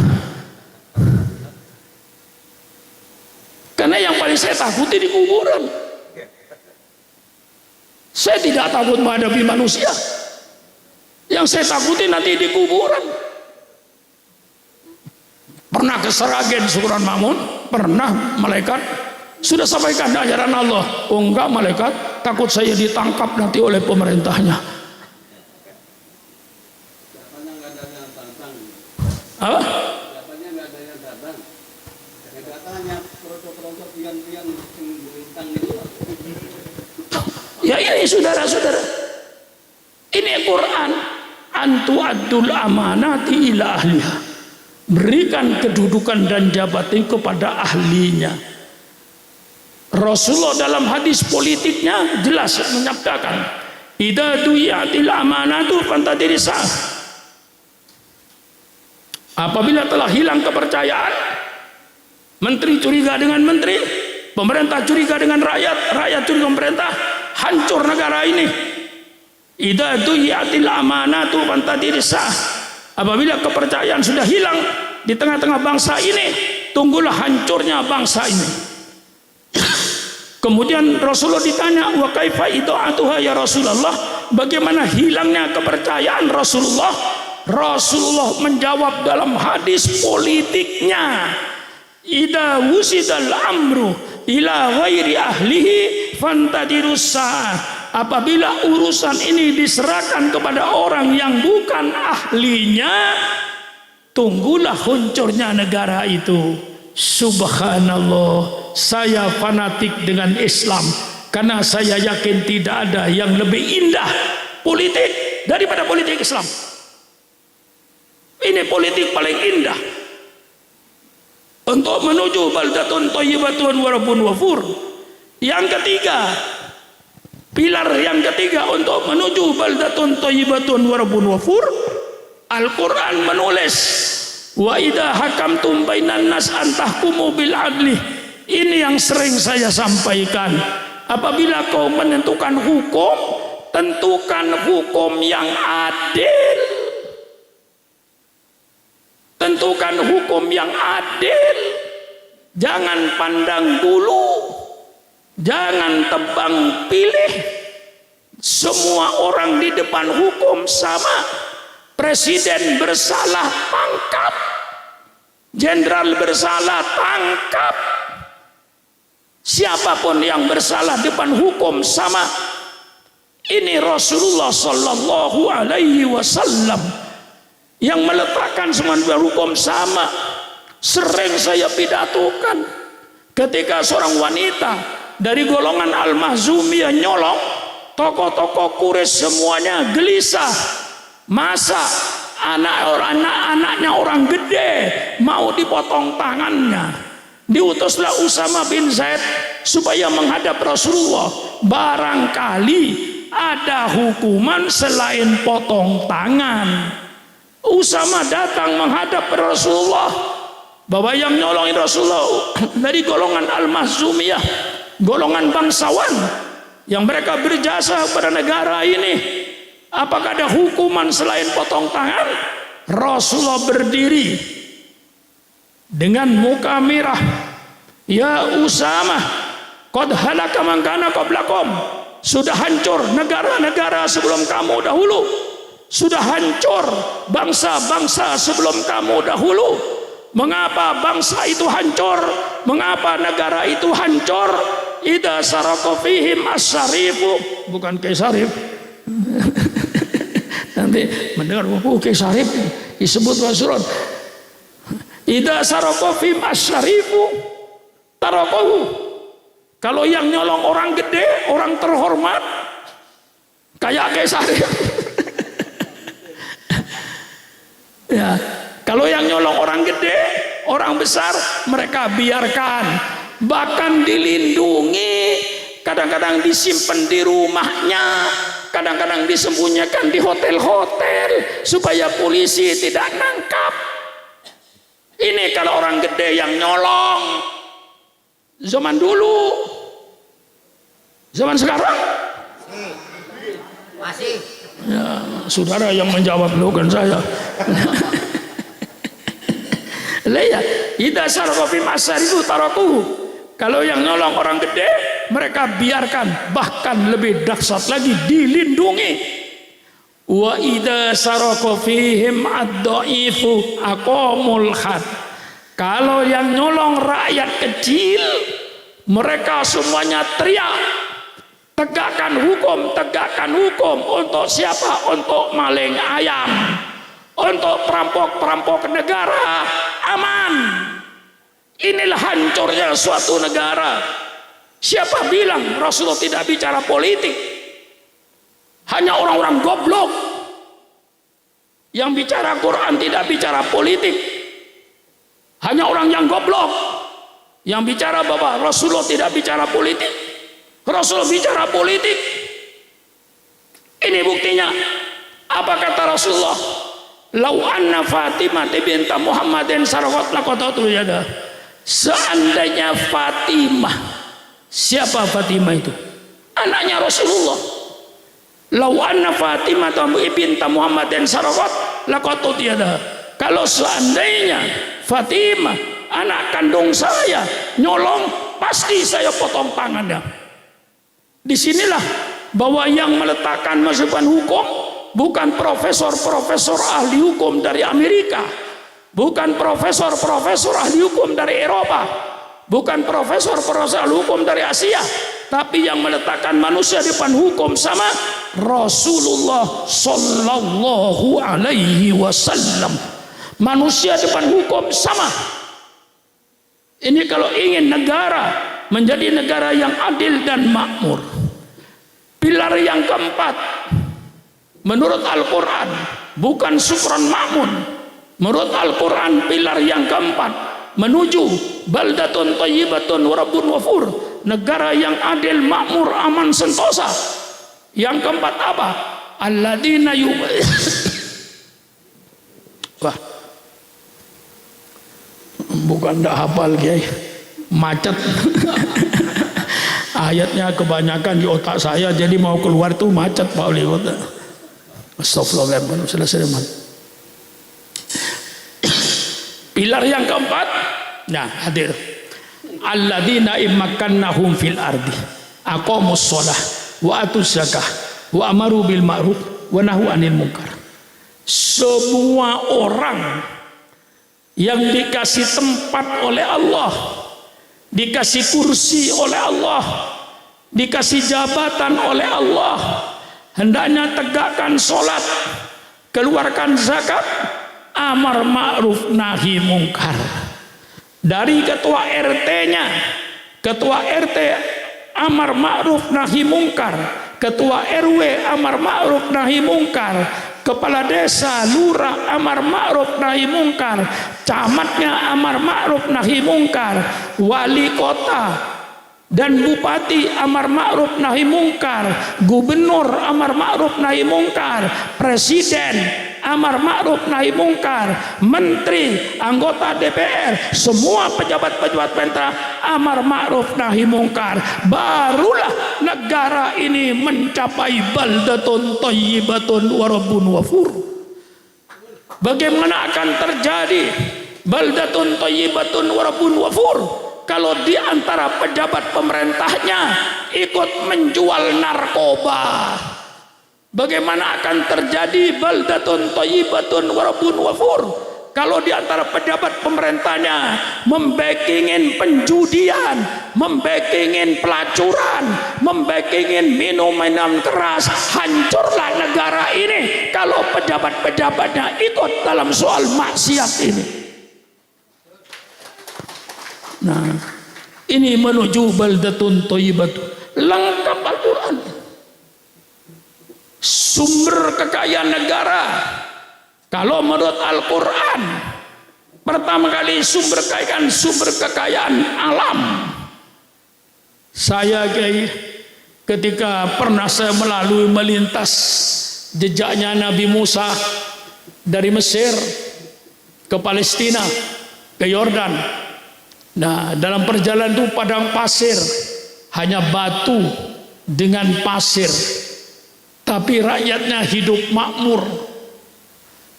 Karena yang paling saya takuti di kuburan. Saya tidak takut menghadapi manusia. Yang saya takuti nanti di kuburan. Pernah ke Seragen Syukuran Makmun? Pernah malaikat sudah sampaikan ajaran Allah. Oh enggak, malaikat takut saya ditangkap nanti oleh pemerintahnya. Apa? Ya ini saudara-saudara, ini Quran, antu adul amanati ila ahliha, berikan kedudukan dan jabatan kepada ahlinya. Rasulullah dalam hadis politiknya jelas menyabdakan, idza du'iyatil amanatu fantadirisa. Apabila telah hilang kepercayaan, menteri curiga dengan menteri, pemerintah curiga dengan rakyat, rakyat curiga pemerintah, hancur negara ini. Idza du'iyatil amanatu fantadirisa. Apabila kepercayaan sudah hilang di tengah-tengah bangsa ini, tunggulah hancurnya bangsa ini. Kemudian Rasulullah ditanya, wa kaifa idaatuha ya Rasulullah, bagaimana hilangnya kepercayaan Rasulullah? Rasulullah menjawab dalam hadis politiknya, idza wusidal amru ila ghairi ahlihi fantadirus sa'ah. Apabila urusan ini diserahkan kepada orang yang bukan ahlinya, tunggulah hancurnya negara itu. Subhanallah, saya fanatik dengan Islam karena saya yakin tidak ada yang lebih indah politik daripada politik Islam. Ini politik paling indah untuk menuju baldatun thayyibatun wa rabbun ghafur. Yang ketiga, pilar yang ketiga untuk menuju baldatun thayyibatun wa rabbun ghafur, Al-Quran menulis, wa idza hakamtum bainan nas an tahkumu bil adli Ini yang sering saya sampaikan. Apabila kau menentukan hukum, tentukan hukum yang adil. Tentukan hukum yang adil. Jangan pandang bulu, jangan tebang pilih. Semua orang di depan hukum sama. Presiden bersalah, tangkap. Jenderal bersalah, tangkap. Siapapun yang bersalah depan hukum sama. Ini Rasulullah Sallallahu Alaihi Wasallam yang meletakkan semua hukum sama. Sering saya pidatokan ketika seorang wanita dari golongan Al-Mahzumiyah nyolong, tokoh-tokoh Quraisy semuanya gelisah. Masa anak-anaknya orang gede mau dipotong tangannya? Diutuslah Usama bin Zaid supaya menghadap Rasulullah. Barangkali ada hukuman selain potong tangan. Usama datang menghadap Rasulullah, bahwa yang nyolongin Rasulullah dari golongan Al-Mahzumiyah, golongan bangsawan yang mereka berjasa pada negara ini. Apakah ada hukuman selain potong tangan? Rasulullah berdiri dengan muka merah. Ya Usama, qad halaka man kana qablakum. Sudah hancur negara-negara sebelum kamu dahulu. Sudah hancur bangsa-bangsa sebelum kamu dahulu. Mengapa bangsa itu hancur? Mengapa negara itu hancur? Idza saraka fihim as-sarifu, bukan Kaisarif. Nanti mendengar Kaisarif disebut wasurat. Idza saraka fihim as-sarifu tarakuhu. Kalau yang nyolong orang gede, orang terhormat, kayak Kaisarif. Ya, kalau yang nyolong orang gede, orang besar, mereka biarkan, bahkan dilindungi, kadang-kadang disimpan di rumahnya, kadang-kadang disembunyikan di hotel-hotel supaya polisi tidak nangkap. Ini kalau orang gede yang nyolong. Zaman dulu, zaman sekarang masih. Ya, saudara yang menjawab, bukan saya. Lihat, idza sarqa fi masarifu tarakuhu. Kalau yang nyolong orang gede, mereka biarkan, bahkan lebih dahsyat lagi, dilindungi. Wa idza sarqa fihim ad-dhaifu aqamul had. Kalau yang nyolong rakyat kecil, mereka semuanya teriak, tegakkan hukum, tegakkan hukum. Untuk siapa? Untuk maling ayam, untuk perampok-perampok negara. Aman. Inilah hancurnya suatu negara. Siapa bilang Rasulullah tidak bicara politik? Hanya orang-orang goblok yang bicara Quran, tidak bicara politik. Hanya orang yang goblok yang bicara bahwa Rasulullah tidak bicara politik. Rasulullah bicara politik. Ini buktinya. Apa kata Rasulullah? Lau anna Fatimah binta Muhammadin sarqat laqatatu yada. Seandainya Fatimah, siapa Fatimah itu? Anaknya Rasulullah. Lau anna Fatimah binta Muhammadin sarqat laqatatu yada. Kalau seandainya Fatimah, anak kandung saya, nyolong, pasti saya potong tangannya. Disinilah bahwa yang meletakkan masukan hukum bukan profesor-profesor ahli hukum dari Amerika, bukan profesor-profesor ahli hukum dari Eropa, bukan profesor-profesor ahli hukum dari Asia, tapi yang meletakkan manusia depan hukum sama Rasulullah Sallallahu Alaihi Wasallam. Manusia depan hukum sama. Ini kalau ingin negara menjadi negara yang adil dan makmur. Pilar yang keempat menurut Al-Quran, bukan sukron makmun. Menurut Al-Quran, pilar yang keempat menuju baldatun thayyibatun wa rabbun ghafur, negara yang adil, makmur, aman, sentosa. Yang keempat apa? Alladzina Wah, bukan tidak hafal Kiai, macet. Ayatnya kebanyakan di otak saya, jadi mau keluar tuh macet Pak Wali Kota. Astagfirullahaladzim. Selesai. Pilar yang keempat, nah hadir. Alladzina immakannahum fil ardi aqamus shalah wa atuz zakah wa amaru bil ma'ruf wa nahu anil munkar. Semua orang yang dikasih tempat oleh Allah, dikasih kursi oleh Allah, dikasih jabatan oleh Allah, hendaknya tegakkan sholat, keluarkan zakat, amar ma'ruf nahi mungkar. Dari ketua RT-nya, ketua RT amar ma'ruf nahi mungkar, ketua RW amar ma'ruf nahi mungkar, kepala desa, lurah amar ma'ruf nahi mungkar, camatnya amar ma'ruf nahi mungkar, wali kota dan bupati amar ma'ruf nahi mungkar, gubernur amar ma'ruf nahi mungkar, presiden amar ma'ruf nahi mungkar, menteri, anggota DPR, semua pejabat-pejabat pemerintah amar ma'ruf nahi mungkar. Barulah negara ini mencapai baldatun thayyibatun wa rabbun ghafur. Bagaimana akan terjadi baldatun thayyibatun wa rabbun ghafur kalau di antara pejabat pemerintahnya ikut menjual narkoba? Bagaimana akan terjadi baldatun thayyibatun wa rabbun ghafur kalau di antara pejabat pemerintahnya membekingin penjudian, membekingin pelacuran, membekingin minuman keras? Hancurlah negara ini kalau pejabat-pejabatnya ikut dalam soal maksiat ini. Nah, ini menuju baldatun thayyibatun. Lengkap Al-Quran. Sumber kekayaan negara, kalau menurut Al-Quran, pertama kali sumber kekayaan alam. Saya ketika pernah saya melintas jejaknya Nabi Musa dari Mesir ke Palestina, ke Yordan. Nah, dalam perjalanan itu padang pasir, hanya batu dengan pasir, tapi rakyatnya hidup makmur.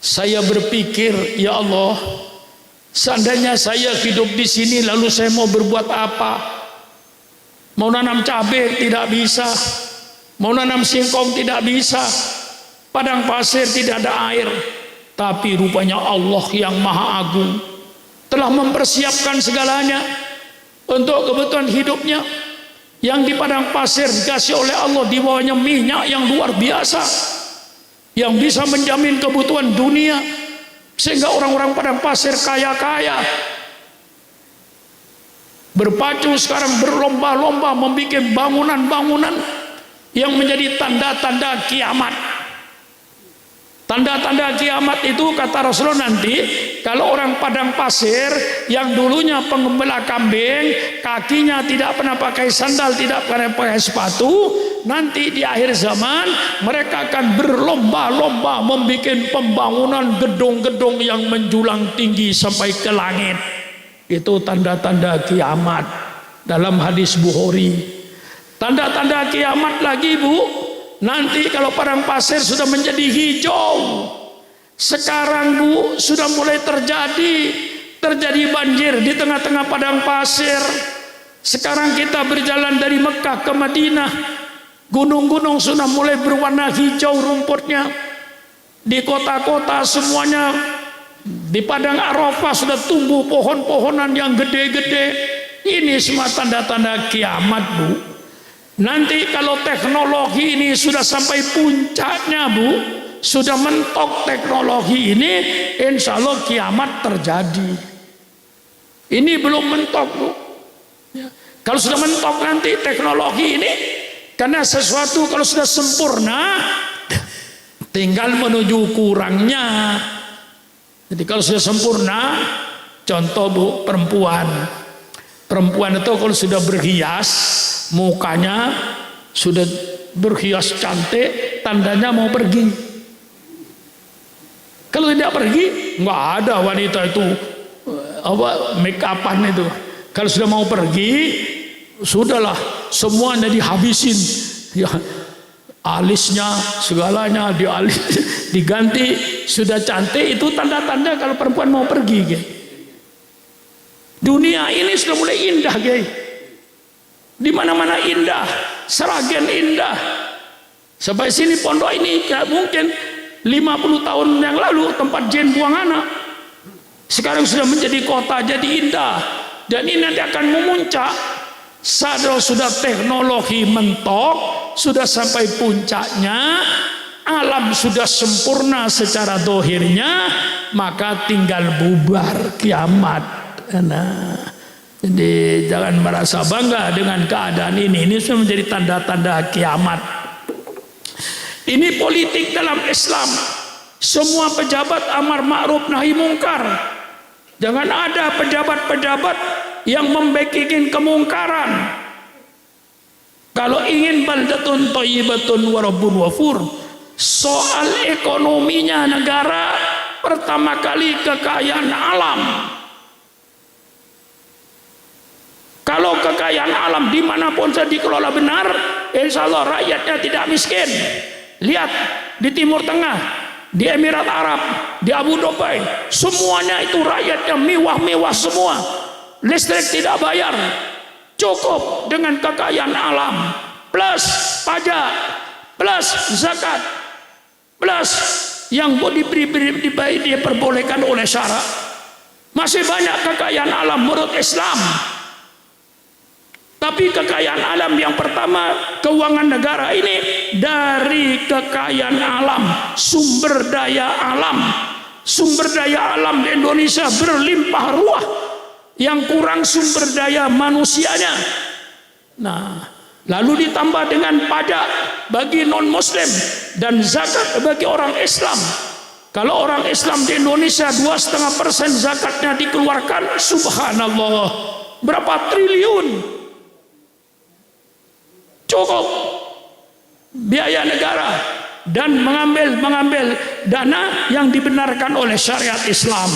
Saya berpikir, ya Allah, seandainya saya hidup di sini lalu saya mau berbuat apa? Mau nanam cabai tidak bisa, mau nanam singkong tidak bisa, padang pasir tidak ada air. Tapi rupanya Allah yang Maha Agung telah mempersiapkan segalanya untuk kebutuhan hidupnya. Yang di padang pasir dikasih oleh Allah di bawahnya minyak yang luar biasa, yang bisa menjamin kebutuhan dunia, sehingga orang-orang padang pasir kaya-kaya berpacu sekarang berlomba-lomba membuat bangunan-bangunan yang menjadi tanda-tanda kiamat. Tanda-tanda kiamat itu kata Rasulullah, nanti kalau orang padang pasir yang dulunya pengembala kambing, kakinya tidak pernah pakai sandal, tidak pernah pakai sepatu, nanti di akhir zaman mereka akan berlomba-lomba membuat pembangunan gedung-gedung yang menjulang tinggi sampai ke langit. Itu tanda-tanda kiamat dalam hadis Bukhari. Tanda-tanda kiamat lagi, Bu, nanti kalau padang pasir sudah menjadi hijau. Sekarang, Bu, sudah mulai terjadi banjir di tengah-tengah padang pasir. Sekarang kita berjalan dari Mekah ke Madinah, gunung-gunung sudah mulai berwarna hijau rumputnya. Di kota-kota semuanya, di padang Arafah sudah tumbuh pohon-pohonan yang gede-gede. Ini semua tanda-tanda kiamat, Bu. Nanti kalau teknologi ini sudah sampai puncaknya, Bu, sudah mentok teknologi ini, insya Allah kiamat terjadi. Ini belum mentok, Bu. Ya. Kalau sudah mentok nanti teknologi ini, karena sesuatu kalau sudah sempurna, tinggal menuju kurangnya. Jadi kalau sudah sempurna, contoh, Bu, perempuan itu kalau sudah berhias, mukanya sudah berhias cantik, tandanya mau pergi. Kalau tidak pergi, nggak ada wanita itu make upan itu. Kalau sudah mau pergi, sudahlah semuanya dihabisin. Ya, alisnya segalanya diganti, sudah cantik. Itu tanda-tanda kalau perempuan mau pergi, guys. Dunia ini sudah mulai indah, guys. Di mana-mana indah, Seragen indah. Sampai sini pondok ini mungkin 50 tahun yang lalu tempat jin buang anak. Sekarang sudah menjadi kota, jadi indah. Dan ini nanti akan memuncak. Sudah teknologi mentok, sudah sampai puncaknya, alam sudah sempurna secara dohirnya, maka tinggal bubar kiamat. Nah, jadi jangan merasa bangga dengan keadaan ini. Ini sudah menjadi tanda-tanda kiamat. Ini politik dalam Islam. Semua pejabat amar ma'ruf nahi mungkar. Jangan ada pejabat-pejabat yang membikin kemungkaran. Kalau ingin baldatun thayyibatun wa rabbun ghafur, soal ekonominya negara pertama kali kekayaan alam. Kalau kekayaan alam dimanapun saja dikelola benar, insya Allah rakyatnya tidak miskin. Lihat di Timur Tengah, di Emirat Arab, di Abu Dhabi, semuanya itu rakyatnya mewah-mewah semua. Listrik tidak bayar, cukup dengan kekayaan alam, plus pajak, plus zakat, plus yang diperbolehkan oleh syarak. Masih banyak kekayaan alam menurut Islam. Tapi kekayaan alam yang pertama, keuangan negara ini dari kekayaan alam, sumber daya alam. Sumber daya alam di Indonesia berlimpah ruah. Yang kurang sumber daya manusianya. Nah, lalu ditambah dengan pajak bagi non-muslim dan zakat bagi orang Islam. Kalau orang Islam di Indonesia 2,5% zakatnya dikeluarkan, subhanallah, berapa triliun? Cukup biaya negara dan mengambil dana yang dibenarkan oleh syariat Islam.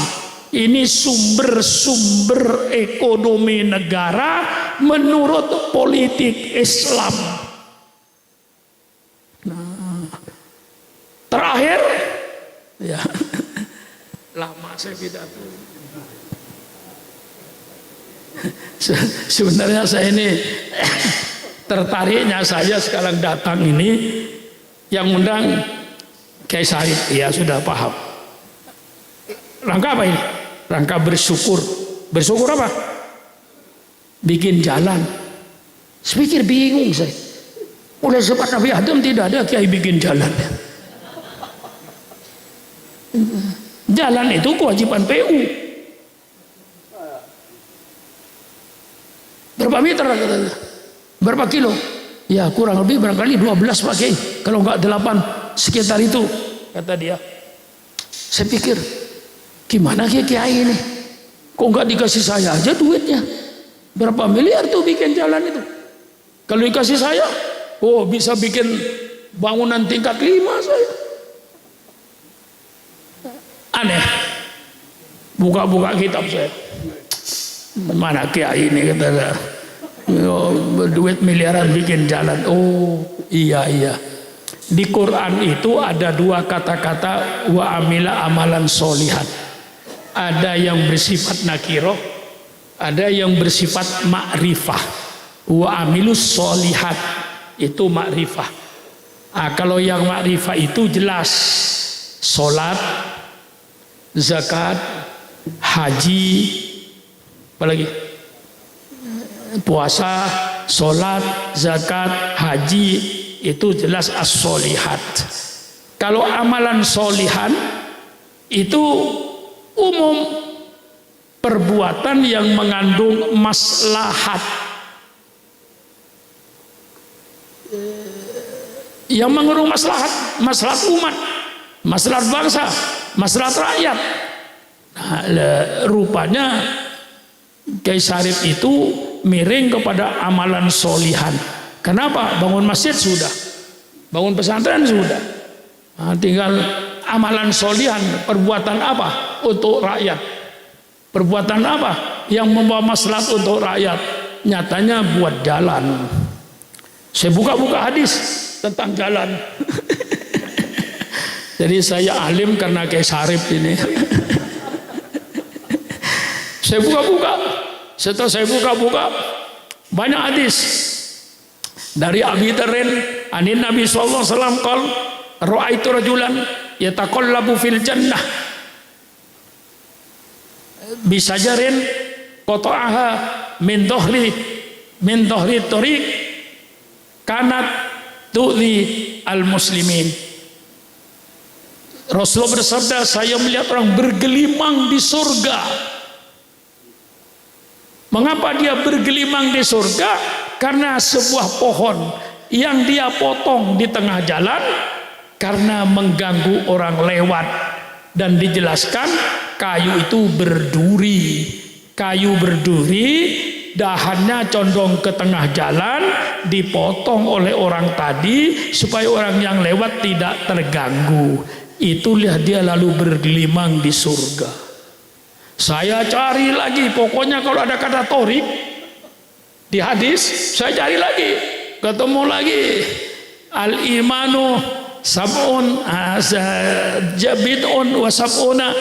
Ini sumber-sumber ekonomi negara menurut politik Islam. Nah, terakhir, ya lama saya pidato. Sebenarnya saya ini tertariknya saya sekarang datang ini yang undang Kiai Said, ya sudah paham. Rangka apa ini? Rangka bersyukur. Bersyukur apa? Bikin jalan. Saya pikir bingung saya. Mulai zaman Nabi Adam tidak ada kiai bikin jalan. Jalan itu kewajiban PU. Berapa meter katanya? Berapa kilo? Ya kurang lebih barangkali 12 Pak Kiai. Kalau enggak 8 sekitar itu, kata dia. Saya pikir gimana Kiai ini? Kok enggak dikasih saya aja duitnya? Berapa miliar tuh bikin jalan itu? Kalau dikasih saya, oh bisa bikin bangunan tingkat 5 saya. Aneh. Buka-buka kitab saya. Mana Kiai ini kata saya. Duit miliaran bikin jalan. Oh iya. Di Quran itu ada 2 kata-kata wa amila amalan solihat. Ada yang bersifat nakiroh, ada yang bersifat ma'rifah. Wa amilus solihat itu ma'rifah. Kalau yang ma'rifah itu jelas, sholat, zakat, haji, apalagi puasa, sholat, zakat, haji, itu jelas as-solihat. Kalau amalan solihan itu umum, perbuatan yang mengandung maslahat, yang mengandung maslahat, maslahat umat, maslahat bangsa, maslahat rakyat. Nah, rupanya Kiai Syarif itu miring kepada amalan solihan. Kenapa? Bangun masjid sudah, bangun pesantren sudah. Nah, tinggal amalan solihan, perbuatan apa untuk rakyat? Perbuatan apa yang membawa maslahat untuk rakyat? Nyatanya buat jalan. Saya buka-buka hadis tentang jalan. Jadi saya alim karena kayak Sarip ini. Saya buka-buka. Setelah saya buka-buka, banyak hadis dari Abi Dzarrin, anin Nabi sallallahu alaihi wasallam qol, ra'aitu rajulan yataqallabu fil jannah bisajarin qata'aha min dhahri tariq kanat tu'li al muslimin. Rasulullah bersabda, saya melihat orang bergelimang di surga. Mengapa dia bergelimang di surga? Karena sebuah pohon yang dia potong di tengah jalan karena mengganggu orang lewat. Dan dijelaskan kayu itu berduri. Kayu berduri, dahannya condong ke tengah jalan, dipotong oleh orang tadi supaya orang yang lewat tidak terganggu. Itulah dia lalu bergelimang di surga. Saya cari lagi, pokoknya kalau ada kata torik di hadis, saya cari lagi, ketemu lagi. Al imanu sab'un bid'un wa sab'una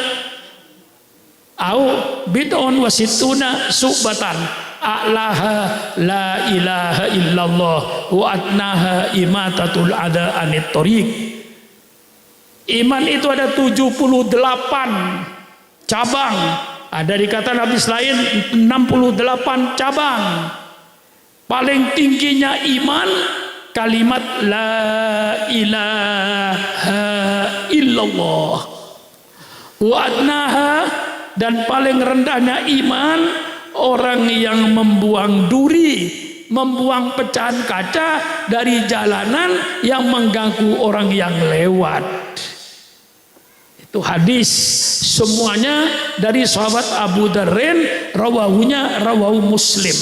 au bid'un wa sittuna subatan a'laha la ilaha illallah wa adnaha imatatul adha anit tariq. Iman itu ada 78 cabang. Ada di kata Nabi lain 68 cabang. Paling tingginya iman kalimat la ilaha illallah. Wa adnaha, dan paling rendahnya iman orang yang membuang duri, membuang pecahan kaca dari jalanan yang mengganggu orang yang lewat. Itu hadis semuanya dari sahabat Abu Dzarrin, rawahu Muslim.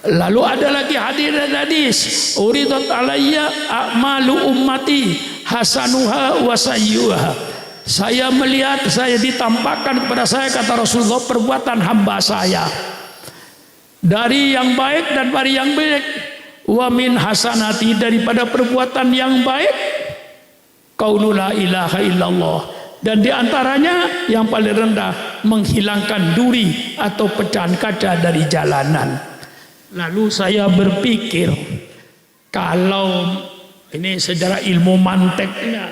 Lalu ada lagi hadis uridat alayya a'malu ummati hasanuha wa sayyuha. Saya melihat, saya ditampakkan kepada saya, kata Rasulullah, perbuatan hamba saya dari yang baik dan dari yang baik. Wa min hasanati, daripada perbuatan yang baik qaulu la ilaha illallah, dan diantaranya yang paling rendah menghilangkan duri atau pecahan kaca dari jalanan. Lalu saya berpikir, kalau ini sejarah ilmu manteknya,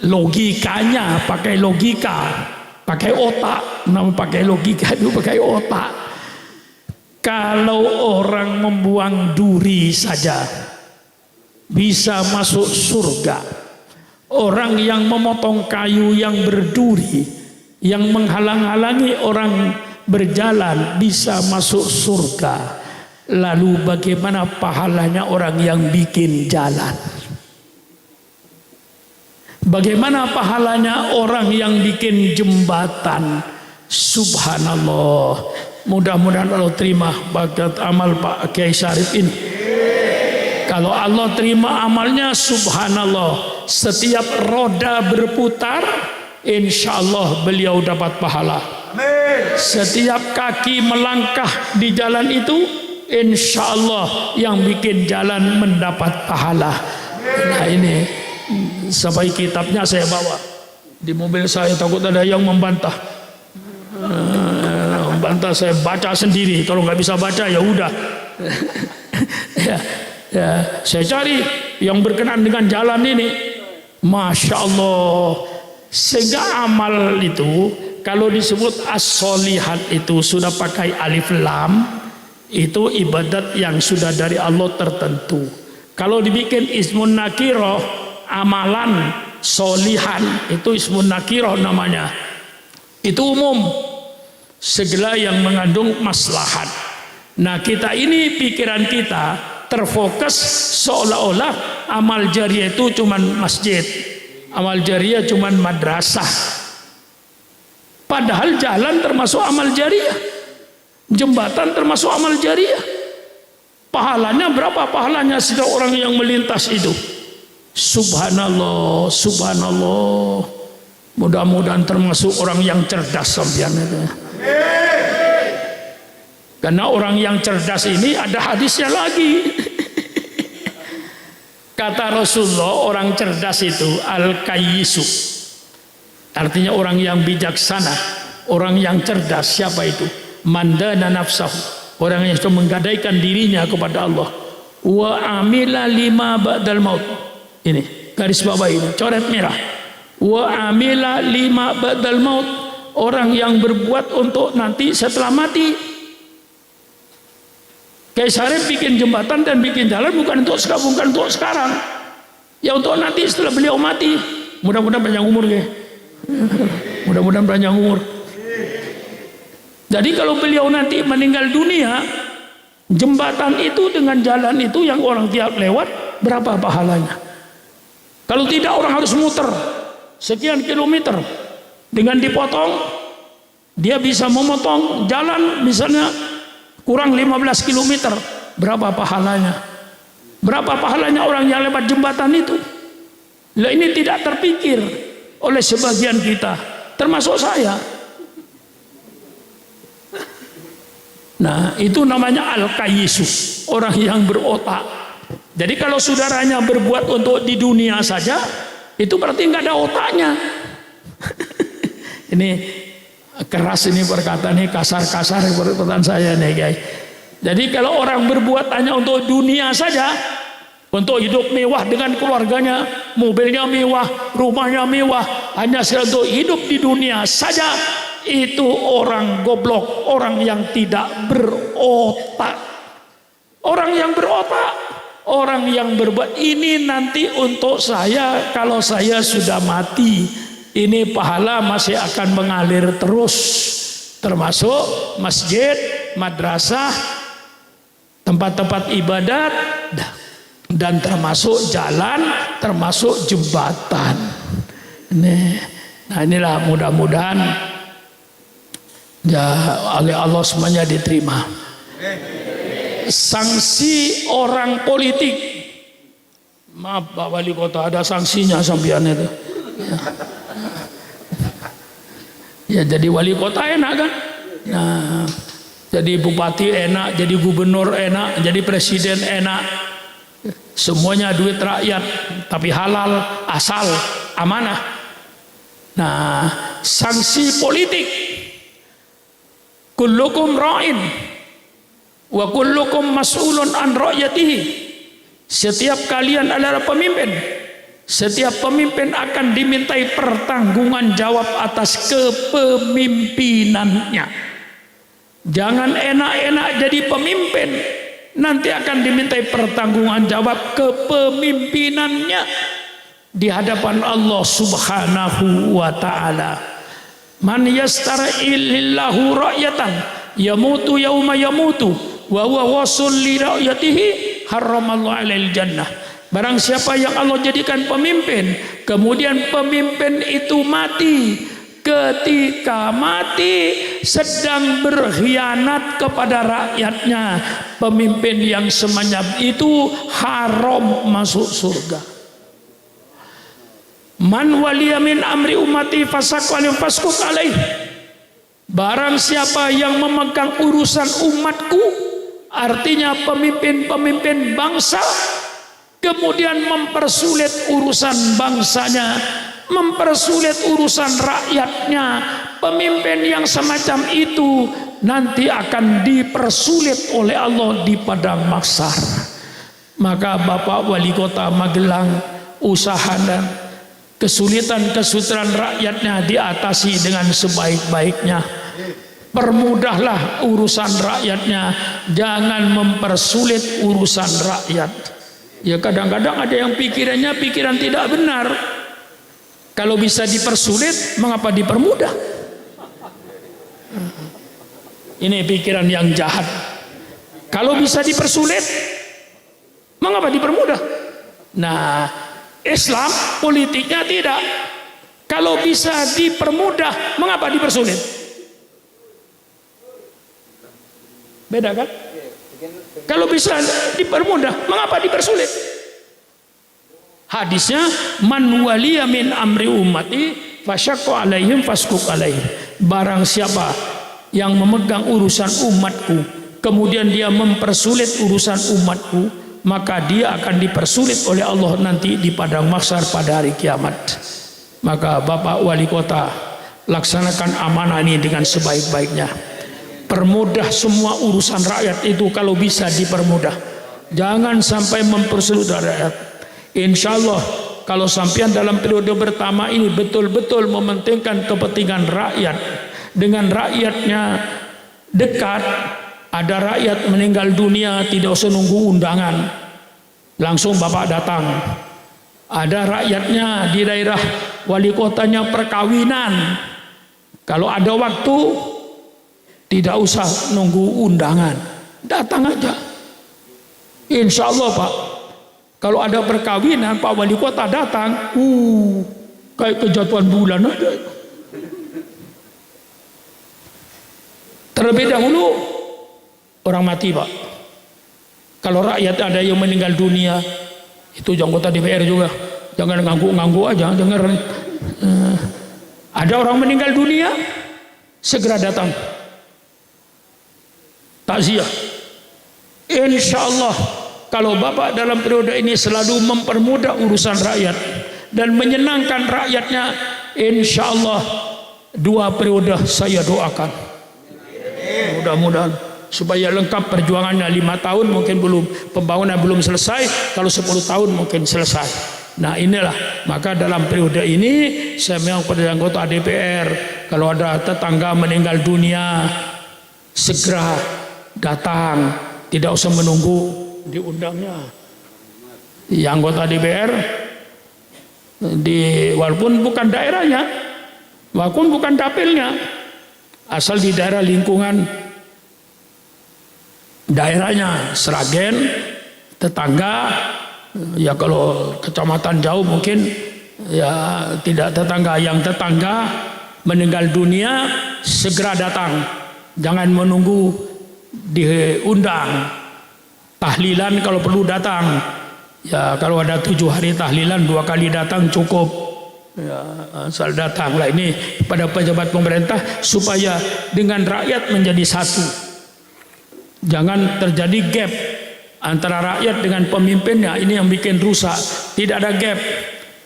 logikanya pakai logika, pakai otak, pakai logika itu pakai otak. Kalau orang membuang duri saja bisa masuk surga, orang yang memotong kayu yang berduri, yang menghalang-halangi orang berjalan bisa masuk surga. Lalu bagaimana pahalanya orang yang bikin jalan? Bagaimana pahalanya orang yang bikin jembatan? Subhanallah. Mudah-mudahan Allah terima bakat amal Pak Kiai Syarif ini. Kalau Allah terima amalnya, subhanallah, setiap roda berputar, insya Allah beliau dapat pahala. Amin. Setiap kaki melangkah di jalan itu, insya Allah yang bikin jalan mendapat pahala. Nah ini sampai kitabnya saya bawa di mobil saya, takut ada yang membantah. Membantah, saya baca sendiri. Kalau nggak bisa baca ya udah. Ya, saya cari yang berkenaan dengan jalan ini, masya Allah. Sehingga amal itu kalau disebut as-solihat itu sudah pakai alif lam, itu ibadat yang sudah dari Allah tertentu. Kalau dibikin ismun nakiroh, amalan solihan itu ismun nakiroh namanya, itu umum, segala yang mengandung maslahat. Nah kita ini, pikiran kita terfokus seolah-olah amal jariah itu cuman masjid, amal jariah cuman madrasah. Padahal jalan termasuk amal jariah, jembatan termasuk amal jariah. Pahalanya berapa? Pahalanya setiap orang yang melintas itu, subhanallah, subhanallah. Mudah-mudahan termasuk orang yang cerdas sampean itu. Karena orang yang cerdas ini ada hadisnya lagi. Kata Rasulullah, orang cerdas itu al-kayyisu. Artinya orang yang bijaksana, orang yang cerdas. Siapa itu? Mandana nafsahu, orang yang sudah menggadaikan dirinya kepada Allah. Wa amila lima ba'dal maut. Ini garis bawah ini, coret merah. Wa amila lima ba'dal maut, orang yang berbuat untuk nanti setelah mati. Kayak Syarif bikin jembatan dan bikin jalan bukan untuk sekarang, ya untuk nanti setelah beliau mati. Mudah-mudahan panjang umur ya. Mudah-mudahan panjang umur. Jadi kalau beliau nanti meninggal dunia, jembatan itu dengan jalan itu yang orang tiap lewat, berapa pahalanya? Kalau tidak, orang harus muter sekian kilometer. Dengan dipotong, dia bisa memotong jalan misalnya kurang 15 kilometer. Berapa pahalanya? Berapa pahalanya orang yang lewat jembatan itu? Lah ini tidak terpikir oleh sebagian kita, termasuk saya. Nah, itu namanya al-kayyisu, orang yang berotak. Jadi kalau saudaranya berbuat untuk di dunia saja, itu berarti nggak ada otaknya. Ini keras ini perkataan ini, kasar-kasar perkataan saya nih guys. Jadi kalau orang berbuat hanya untuk dunia saja, untuk hidup mewah dengan keluarganya, mobilnya mewah, rumahnya mewah, hanya untuk hidup di dunia saja, itu orang goblok, orang yang tidak berotak. Orang yang berotak, orang yang berbuat ini nanti untuk saya kalau saya sudah mati. Ini pahala masih akan mengalir terus, termasuk masjid, madrasah, tempat-tempat ibadat, dan termasuk jalan, termasuk jembatan. Nah inilah mudah-mudahan ya oleh Allah semuanya diterima. Sanksi orang politik, maaf Pak Wali Kota, ada sanksinya sampean itu. Ya jadi wali kota enak kan? Nah, jadi bupati enak, jadi gubernur enak, jadi presiden enak. Semuanya duit rakyat, tapi halal, asal, amanah. Nah, sanksi politik. Kullukum ra'in wa kullukum mas'ulun an ra'yatihi. Setiap kalian adalah pemimpin. Setiap pemimpin akan dimintai pertanggungan jawab atas kepemimpinannya. Jangan enak-enak jadi pemimpin, nanti akan dimintai pertanggungan jawab kepemimpinannya di hadapan Allah Subhanahu wa ta'ala. Man yastar'ilillahu ra'yatan yamutu yauma yamutu wa huwa wasul li ra'yatihi haramallahu alaihil jannah. Barang siapa yang Allah jadikan pemimpin, kemudian pemimpin itu mati, ketika mati sedang berkhianat kepada rakyatnya, pemimpin yang semacam itu haram masuk surga. Man waliya min amri ummati fasak walim faskuk alaih. Barang siapa yang memegang urusan umatku, artinya pemimpin-pemimpin bangsa, kemudian mempersulit urusan bangsanya, mempersulit urusan rakyatnya, pemimpin yang semacam itu nanti akan dipersulit oleh Allah di padang mahsyar. Maka Bapak Wali Kota Magelang usaha dan kesulitan-kesulitan rakyatnya diatasi dengan sebaik-baiknya. Permudahlah urusan rakyatnya, jangan mempersulit urusan rakyat. Ya kadang-kadang ada yang pikirannya pikiran tidak benar. Kalau bisa dipersulit, mengapa dipermudah? Ini pikiran yang jahat. Kalau bisa dipersulit, mengapa dipermudah? Nah, Islam politiknya tidak. Kalau bisa dipermudah, mengapa dipersulit? Beda kan? Kalau bisa dipermudah, mengapa dipersulit? Hadisnya, man waliya min amri ummati fasyaqqa alaihim faskuk alaihim. Barang siapa yang memegang urusan umatku, kemudian dia mempersulit urusan umatku, maka dia akan dipersulit oleh Allah nanti di padang mahsyar pada hari kiamat. Maka Bapak Wali Kota, laksanakan amanah ini dengan sebaik-baiknya. Permudah semua urusan rakyat itu kalau bisa dipermudah. Jangan sampai mempersulit rakyat. Insya Allah kalau sampean dalam periode pertama ini betul-betul mementingkan kepentingan rakyat, dengan rakyatnya dekat, ada rakyat meninggal dunia tidak usah nunggu undangan, langsung Bapak datang. Ada rakyatnya di daerah wali kotanya perkawinan, kalau ada waktu tidak usah nunggu undangan, datang aja. Insya Allah Pak, kalau ada perkawinan Pak Wali Kota datang, kayak kejatuhan bulan aja. Terlebih dahulu orang mati Pak. Kalau rakyat ada yang meninggal dunia, itu anggota DPR juga, jangan ngangguk-ngangguk aja, dengar. Ada orang meninggal dunia, segera datang takziah. Insya Allah kalau Bapak dalam periode ini selalu mempermudah urusan rakyat dan menyenangkan rakyatnya, insya Allah 2 periode saya doakan. Mudah-mudahan supaya lengkap perjuangannya. 5 tahun mungkin belum, pembangunan belum selesai, kalau 10 tahun mungkin selesai. Nah inilah, maka dalam periode ini saya memang pada anggota DPR, kalau ada tetangga meninggal dunia segera datang, tidak usah menunggu diundangnya. Yang anggota DPR walaupun bukan daerahnya, walaupun bukan dapilnya, asal di daerah lingkungan daerahnya, Sragen, tetangga, ya kalau kecamatan jauh mungkin ya tidak tetangga, yang tetangga meninggal dunia segera datang, jangan menunggu diundang. Tahlilan kalau perlu datang, ya kalau ada 7 hari tahlilan 2 kali datang cukup, ya asal datang lah. Ini pada pejabat pemerintah supaya dengan rakyat menjadi satu, jangan terjadi gap antara rakyat dengan pemimpinnya. Ini yang bikin rusak. Tidak ada gap.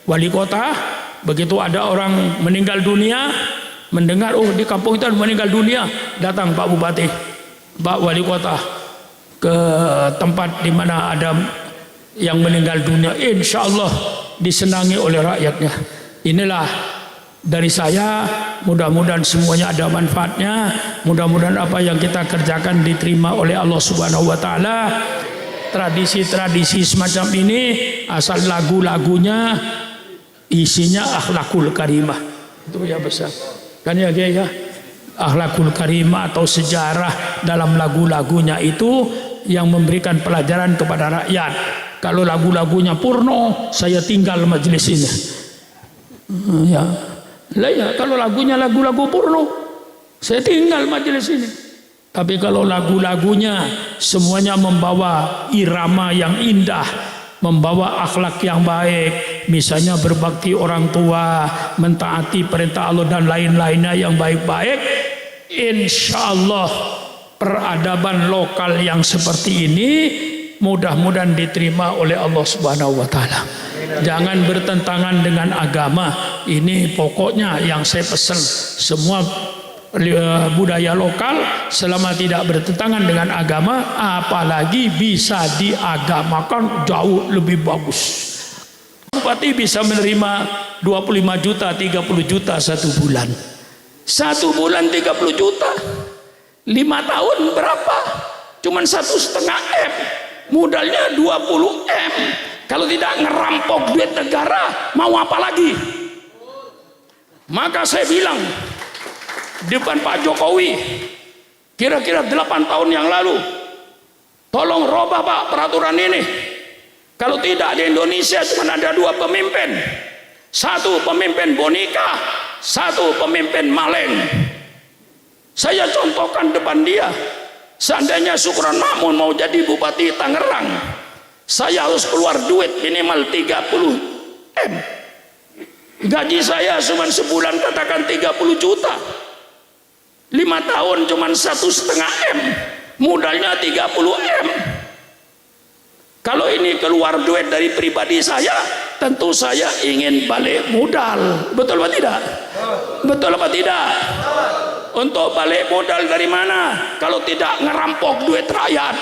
Wali kota begitu ada orang meninggal dunia, mendengar di kampung itu meninggal dunia, datang Pak Bupati, Pak Wali Kota ke tempat di mana ada yang meninggal dunia, insya Allah disenangi oleh rakyatnya. Inilah dari saya, mudah-mudahan semuanya ada manfaatnya, mudah-mudahan apa yang kita kerjakan diterima oleh Allah Subhanahu wa Ta'ala. Tradisi-tradisi semacam ini asal lagu-lagunya isinya akhlakul karimah, itu ya besar kan ya ya, akhlakul karimah atau sejarah dalam lagu-lagunya itu yang memberikan pelajaran kepada rakyat. Kalau lagu-lagunya porno, saya tinggal majelis ini. Ya, lah ya, kalau lagunya lagu-lagu porno, saya tinggal majelis ini. Tapi kalau lagu-lagunya semuanya membawa irama yang indah, membawa akhlak yang baik, misalnya berbakti orang tua, mentaati perintah Allah dan lain-lainnya yang baik-baik, insya Allah peradaban lokal yang seperti ini mudah-mudahan diterima oleh Allah Subhanahu wa Ta'ala. Jangan bertentangan dengan agama. Ini pokoknya yang saya pesan, semua budaya lokal selama tidak bertentangan dengan agama, apalagi bisa diagamakan, jauh lebih bagus. Bupati bisa menerima 25 juta, 30 juta 1 bulan. 1 bulan 30 juta. 5 tahun berapa? Cuman 1,5 M. Modalnya 20 M. Kalau tidak ngerampok duit negara, mau apa lagi? Maka saya bilang depan Pak Jokowi, kira-kira 8 tahun yang lalu, tolong robah Pak peraturan ini. Kalau tidak, di Indonesia cuma ada 2 pemimpin, 1 pemimpin boneka, 1 pemimpin maleng. Saya contohkan depan dia, seandainya Syukron Makmun mau jadi Bupati Tangerang, saya harus keluar duit minimal 30 M. Gaji saya cuma sebulan katakan 30 juta. 5 tahun cuma 1,5 M. Modalnya 30 M. Kalau ini keluar duit dari pribadi saya, tentu saya ingin balik modal. Betul apa tidak? Betul apa tidak? Untuk balik modal dari mana? Kalau tidak ngerampok duit rakyat.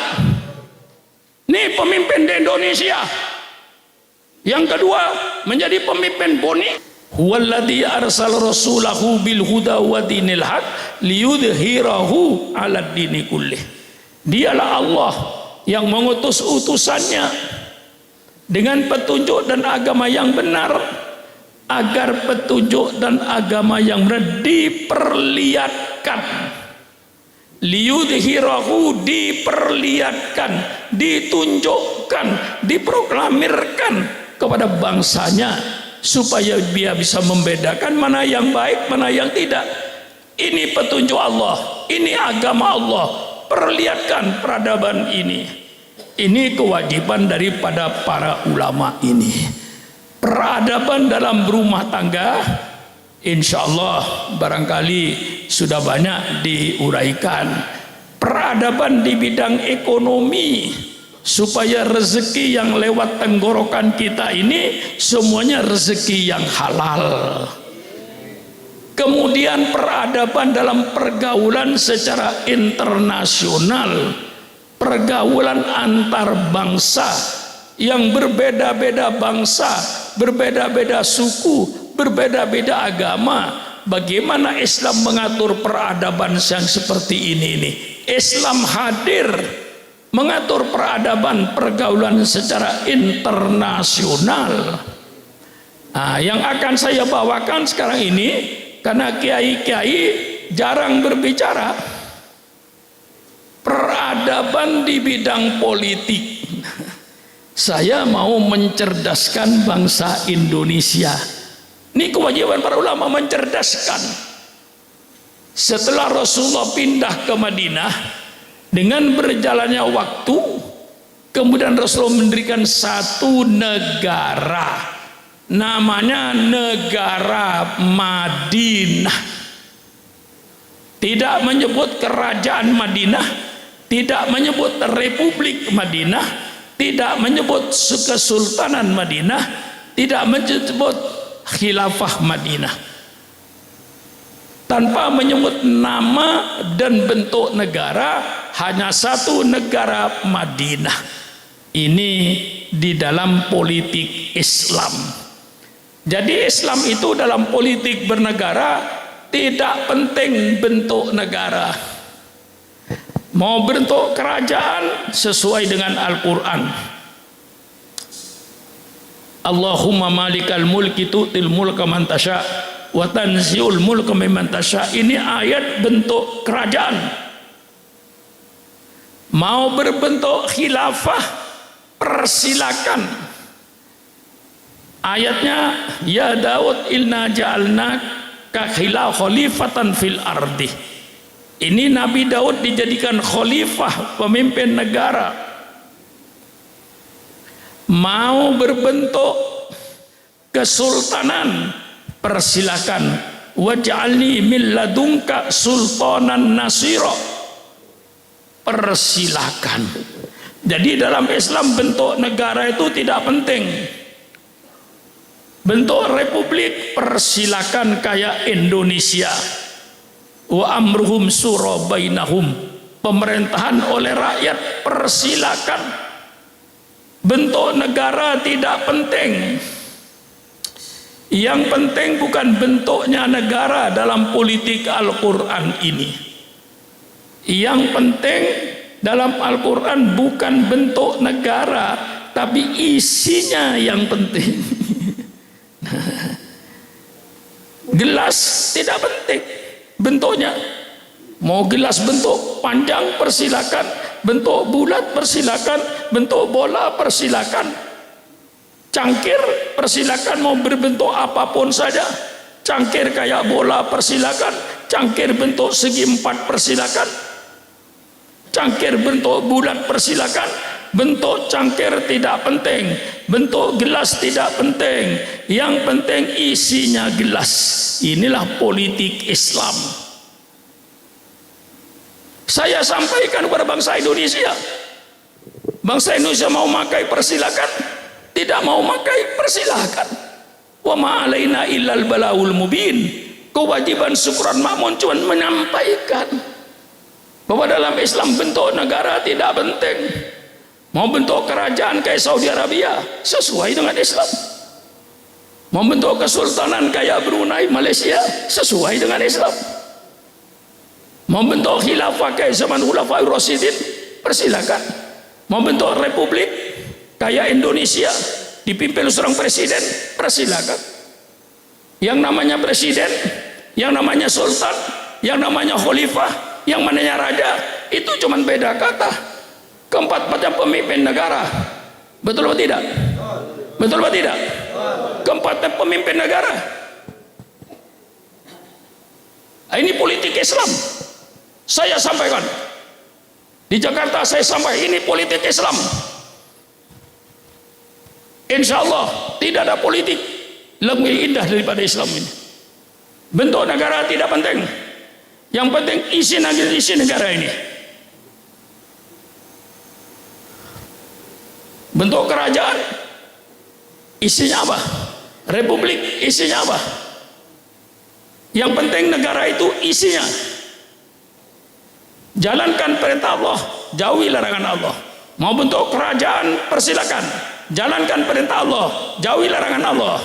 Ini pemimpin di Indonesia. Yang kedua, menjadi pemimpin boni. Huwallazi arsala rasulahu bil huda wa dinil haq liyudhhirahu 'alad dini kullih. Dialah Allah yang mengutus utusannya dengan petunjuk dan agama yang benar, agar petunjuk dan agama yang benar diperlihatkan. Liyudhhirahu, diperlihatkan, ditunjukkan, diproklamirkan kepada bangsanya, supaya dia bisa membedakan mana yang baik, mana yang tidak. Ini petunjuk Allah, ini agama Allah. Perlihatkan peradaban ini. Ini kewajiban daripada para ulama ini. Peradaban dalam berumah tangga, insya Allah barangkali sudah banyak diuraikan. Peradaban di bidang ekonomi, supaya rezeki yang lewat tenggorokan kita ini semuanya rezeki yang halal. Kemudian peradaban dalam pergaulan secara internasional, pergaulan antar bangsa yang berbeda-beda bangsa, berbeda-beda suku, berbeda-beda agama. Bagaimana Islam mengatur peradaban yang seperti ini? Islam hadir mengatur peradaban pergaulan secara internasional. Nah, yang akan saya bawakan sekarang ini, karena kiai-kiai jarang berbicara, peradaban di bidang politik. Saya mau mencerdaskan bangsa Indonesia. Ini kewajiban para ulama, mencerdaskan. Setelah Rasulullah pindah ke Madinah, dengan berjalannya waktu, kemudian Rasulullah mendirikan satu negara, namanya negara Madinah. Tidak menyebut kerajaan Madinah, tidak menyebut Republik Madinah, tidak menyebut Kesultanan Madinah, tidak menyebut Khilafah Madinah. Tanpa menyebut nama dan bentuk negara, hanya satu negara Madinah. Ini di dalam politik Islam. Jadi Islam itu dalam politik bernegara tidak penting bentuk negara. Mau bentuk kerajaan sesuai dengan Al-Quran. Allahumma malikal mulki tu'til mulka man tasha wa tanzi'ul mulka mimman tasha. Ini ayat bentuk kerajaan. Mau berbentuk khilafah, persilakan. Ayatnya, ya Daud inna ja'alnaka khalifatan fil ardi. Ini Nabi Daud dijadikan khalifah, pemimpin negara. Mau berbentuk kesultanan, persilakan. Waj'alni min ladunka sultanan nasira. Persilakan. Jadi dalam Islam bentuk negara itu tidak penting. Bentuk republik persilakan, kayak Indonesia. Wa amruhum sura bainahum. Pemerintahan oleh rakyat, persilakan. Bentuk negara tidak penting. Yang penting bukan bentuknya negara dalam politik Al-Quran ini. Yang penting dalam Al-Quran bukan bentuk negara, tapi isinya yang penting. Gelas tidak penting bentuknya. Mau gelas bentuk panjang persilakan, bentuk bulat persilakan, bentuk bola persilakan, cangkir persilakan, mau berbentuk apapun saja. Cangkir kayak bola persilakan, cangkir bentuk segi empat persilakan, cangkir bentuk bulat persilakan, bentuk cangkir tidak penting, bentuk gelas tidak penting, yang penting isinya gelas. Inilah politik Islam. Saya sampaikan kepada bangsa Indonesia, bangsa Indonesia mau makai persilakan, tidak mau makai persilakan. Wa ma'alaina illal balaul mubin. Kewajiban syukuran makmun cuma menyampaikan bahwa dalam Islam bentuk negara tidak penting. Mau bentuk kerajaan kayak Saudi Arabia sesuai dengan Islam, mau bentuk kesultanan kayak Brunei Malaysia sesuai dengan Islam, mau bentuk khilafah kayak zaman Khulafaur Rasyidin persilakan, mau bentuk republik kayak Indonesia dipimpin seorang presiden persilakan. Yang namanya presiden, yang namanya sultan, yang namanya khalifah, yang namanya raja, itu cuma beda kata. Keempat-empatnya pemimpin negara. Betul atau tidak? Betul atau tidak? Keempatnya pemimpin negara. Ini politik Islam. Saya sampaikan. Di Jakarta saya sampaikan ini politik Islam. Insya Allah tidak ada politik lebih indah daripada Islam ini. Bentuk negara tidak penting, yang penting isi negara ini. Bentuk kerajaan isinya apa? Republik isinya apa? Yang penting negara itu isinya jalankan perintah Allah, jauhi larangan Allah. Mau bentuk kerajaan persilakan, jalankan perintah Allah, jauhi larangan Allah.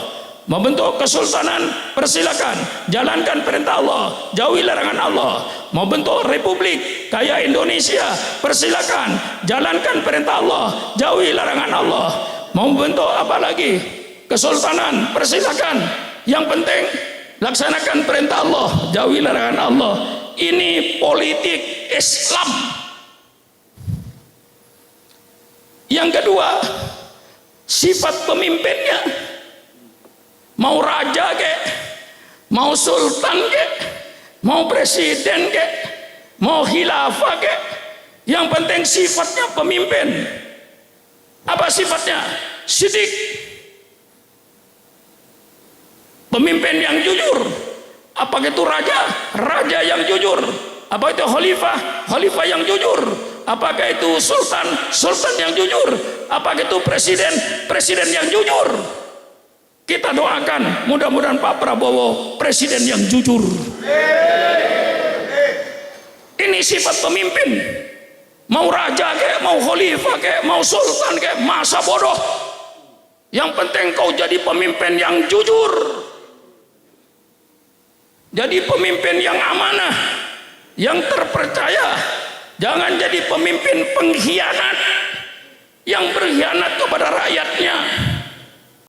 Membentuk kesultanan persilakan, jalankan perintah Allah, jauhi larangan Allah. Mau bentuk republik kayak Indonesia persilakan, jalankan perintah Allah, jauhi larangan Allah. Mau bentuk apa lagi? Kesultanan persilakan, yang penting laksanakan perintah Allah, jauhi larangan Allah. Ini politik Islam. Yang kedua, sifat pemimpinnya. Mau raja kek, mau sultan kek, mau presiden kek, mau khilafah kek, yang penting sifatnya pemimpin. Apa sifatnya? Sidik. Pemimpin yang jujur. Apa itu raja? Raja yang jujur. Apa itu khalifah? Khalifah yang jujur. Apakah itu sultan? Sultan yang jujur. Apakah itu presiden? Presiden yang jujur. Kita doakan mudah-mudahan Pak Prabowo presiden yang jujur. Ini sifat pemimpin. Mau raja kek, mau khalifah kek, mau sultan kek, masa bodoh. Yang penting kau jadi pemimpin yang jujur, jadi pemimpin yang amanah, yang terpercaya. Jangan jadi pemimpin pengkhianat yang berkhianat kepada rakyatnya.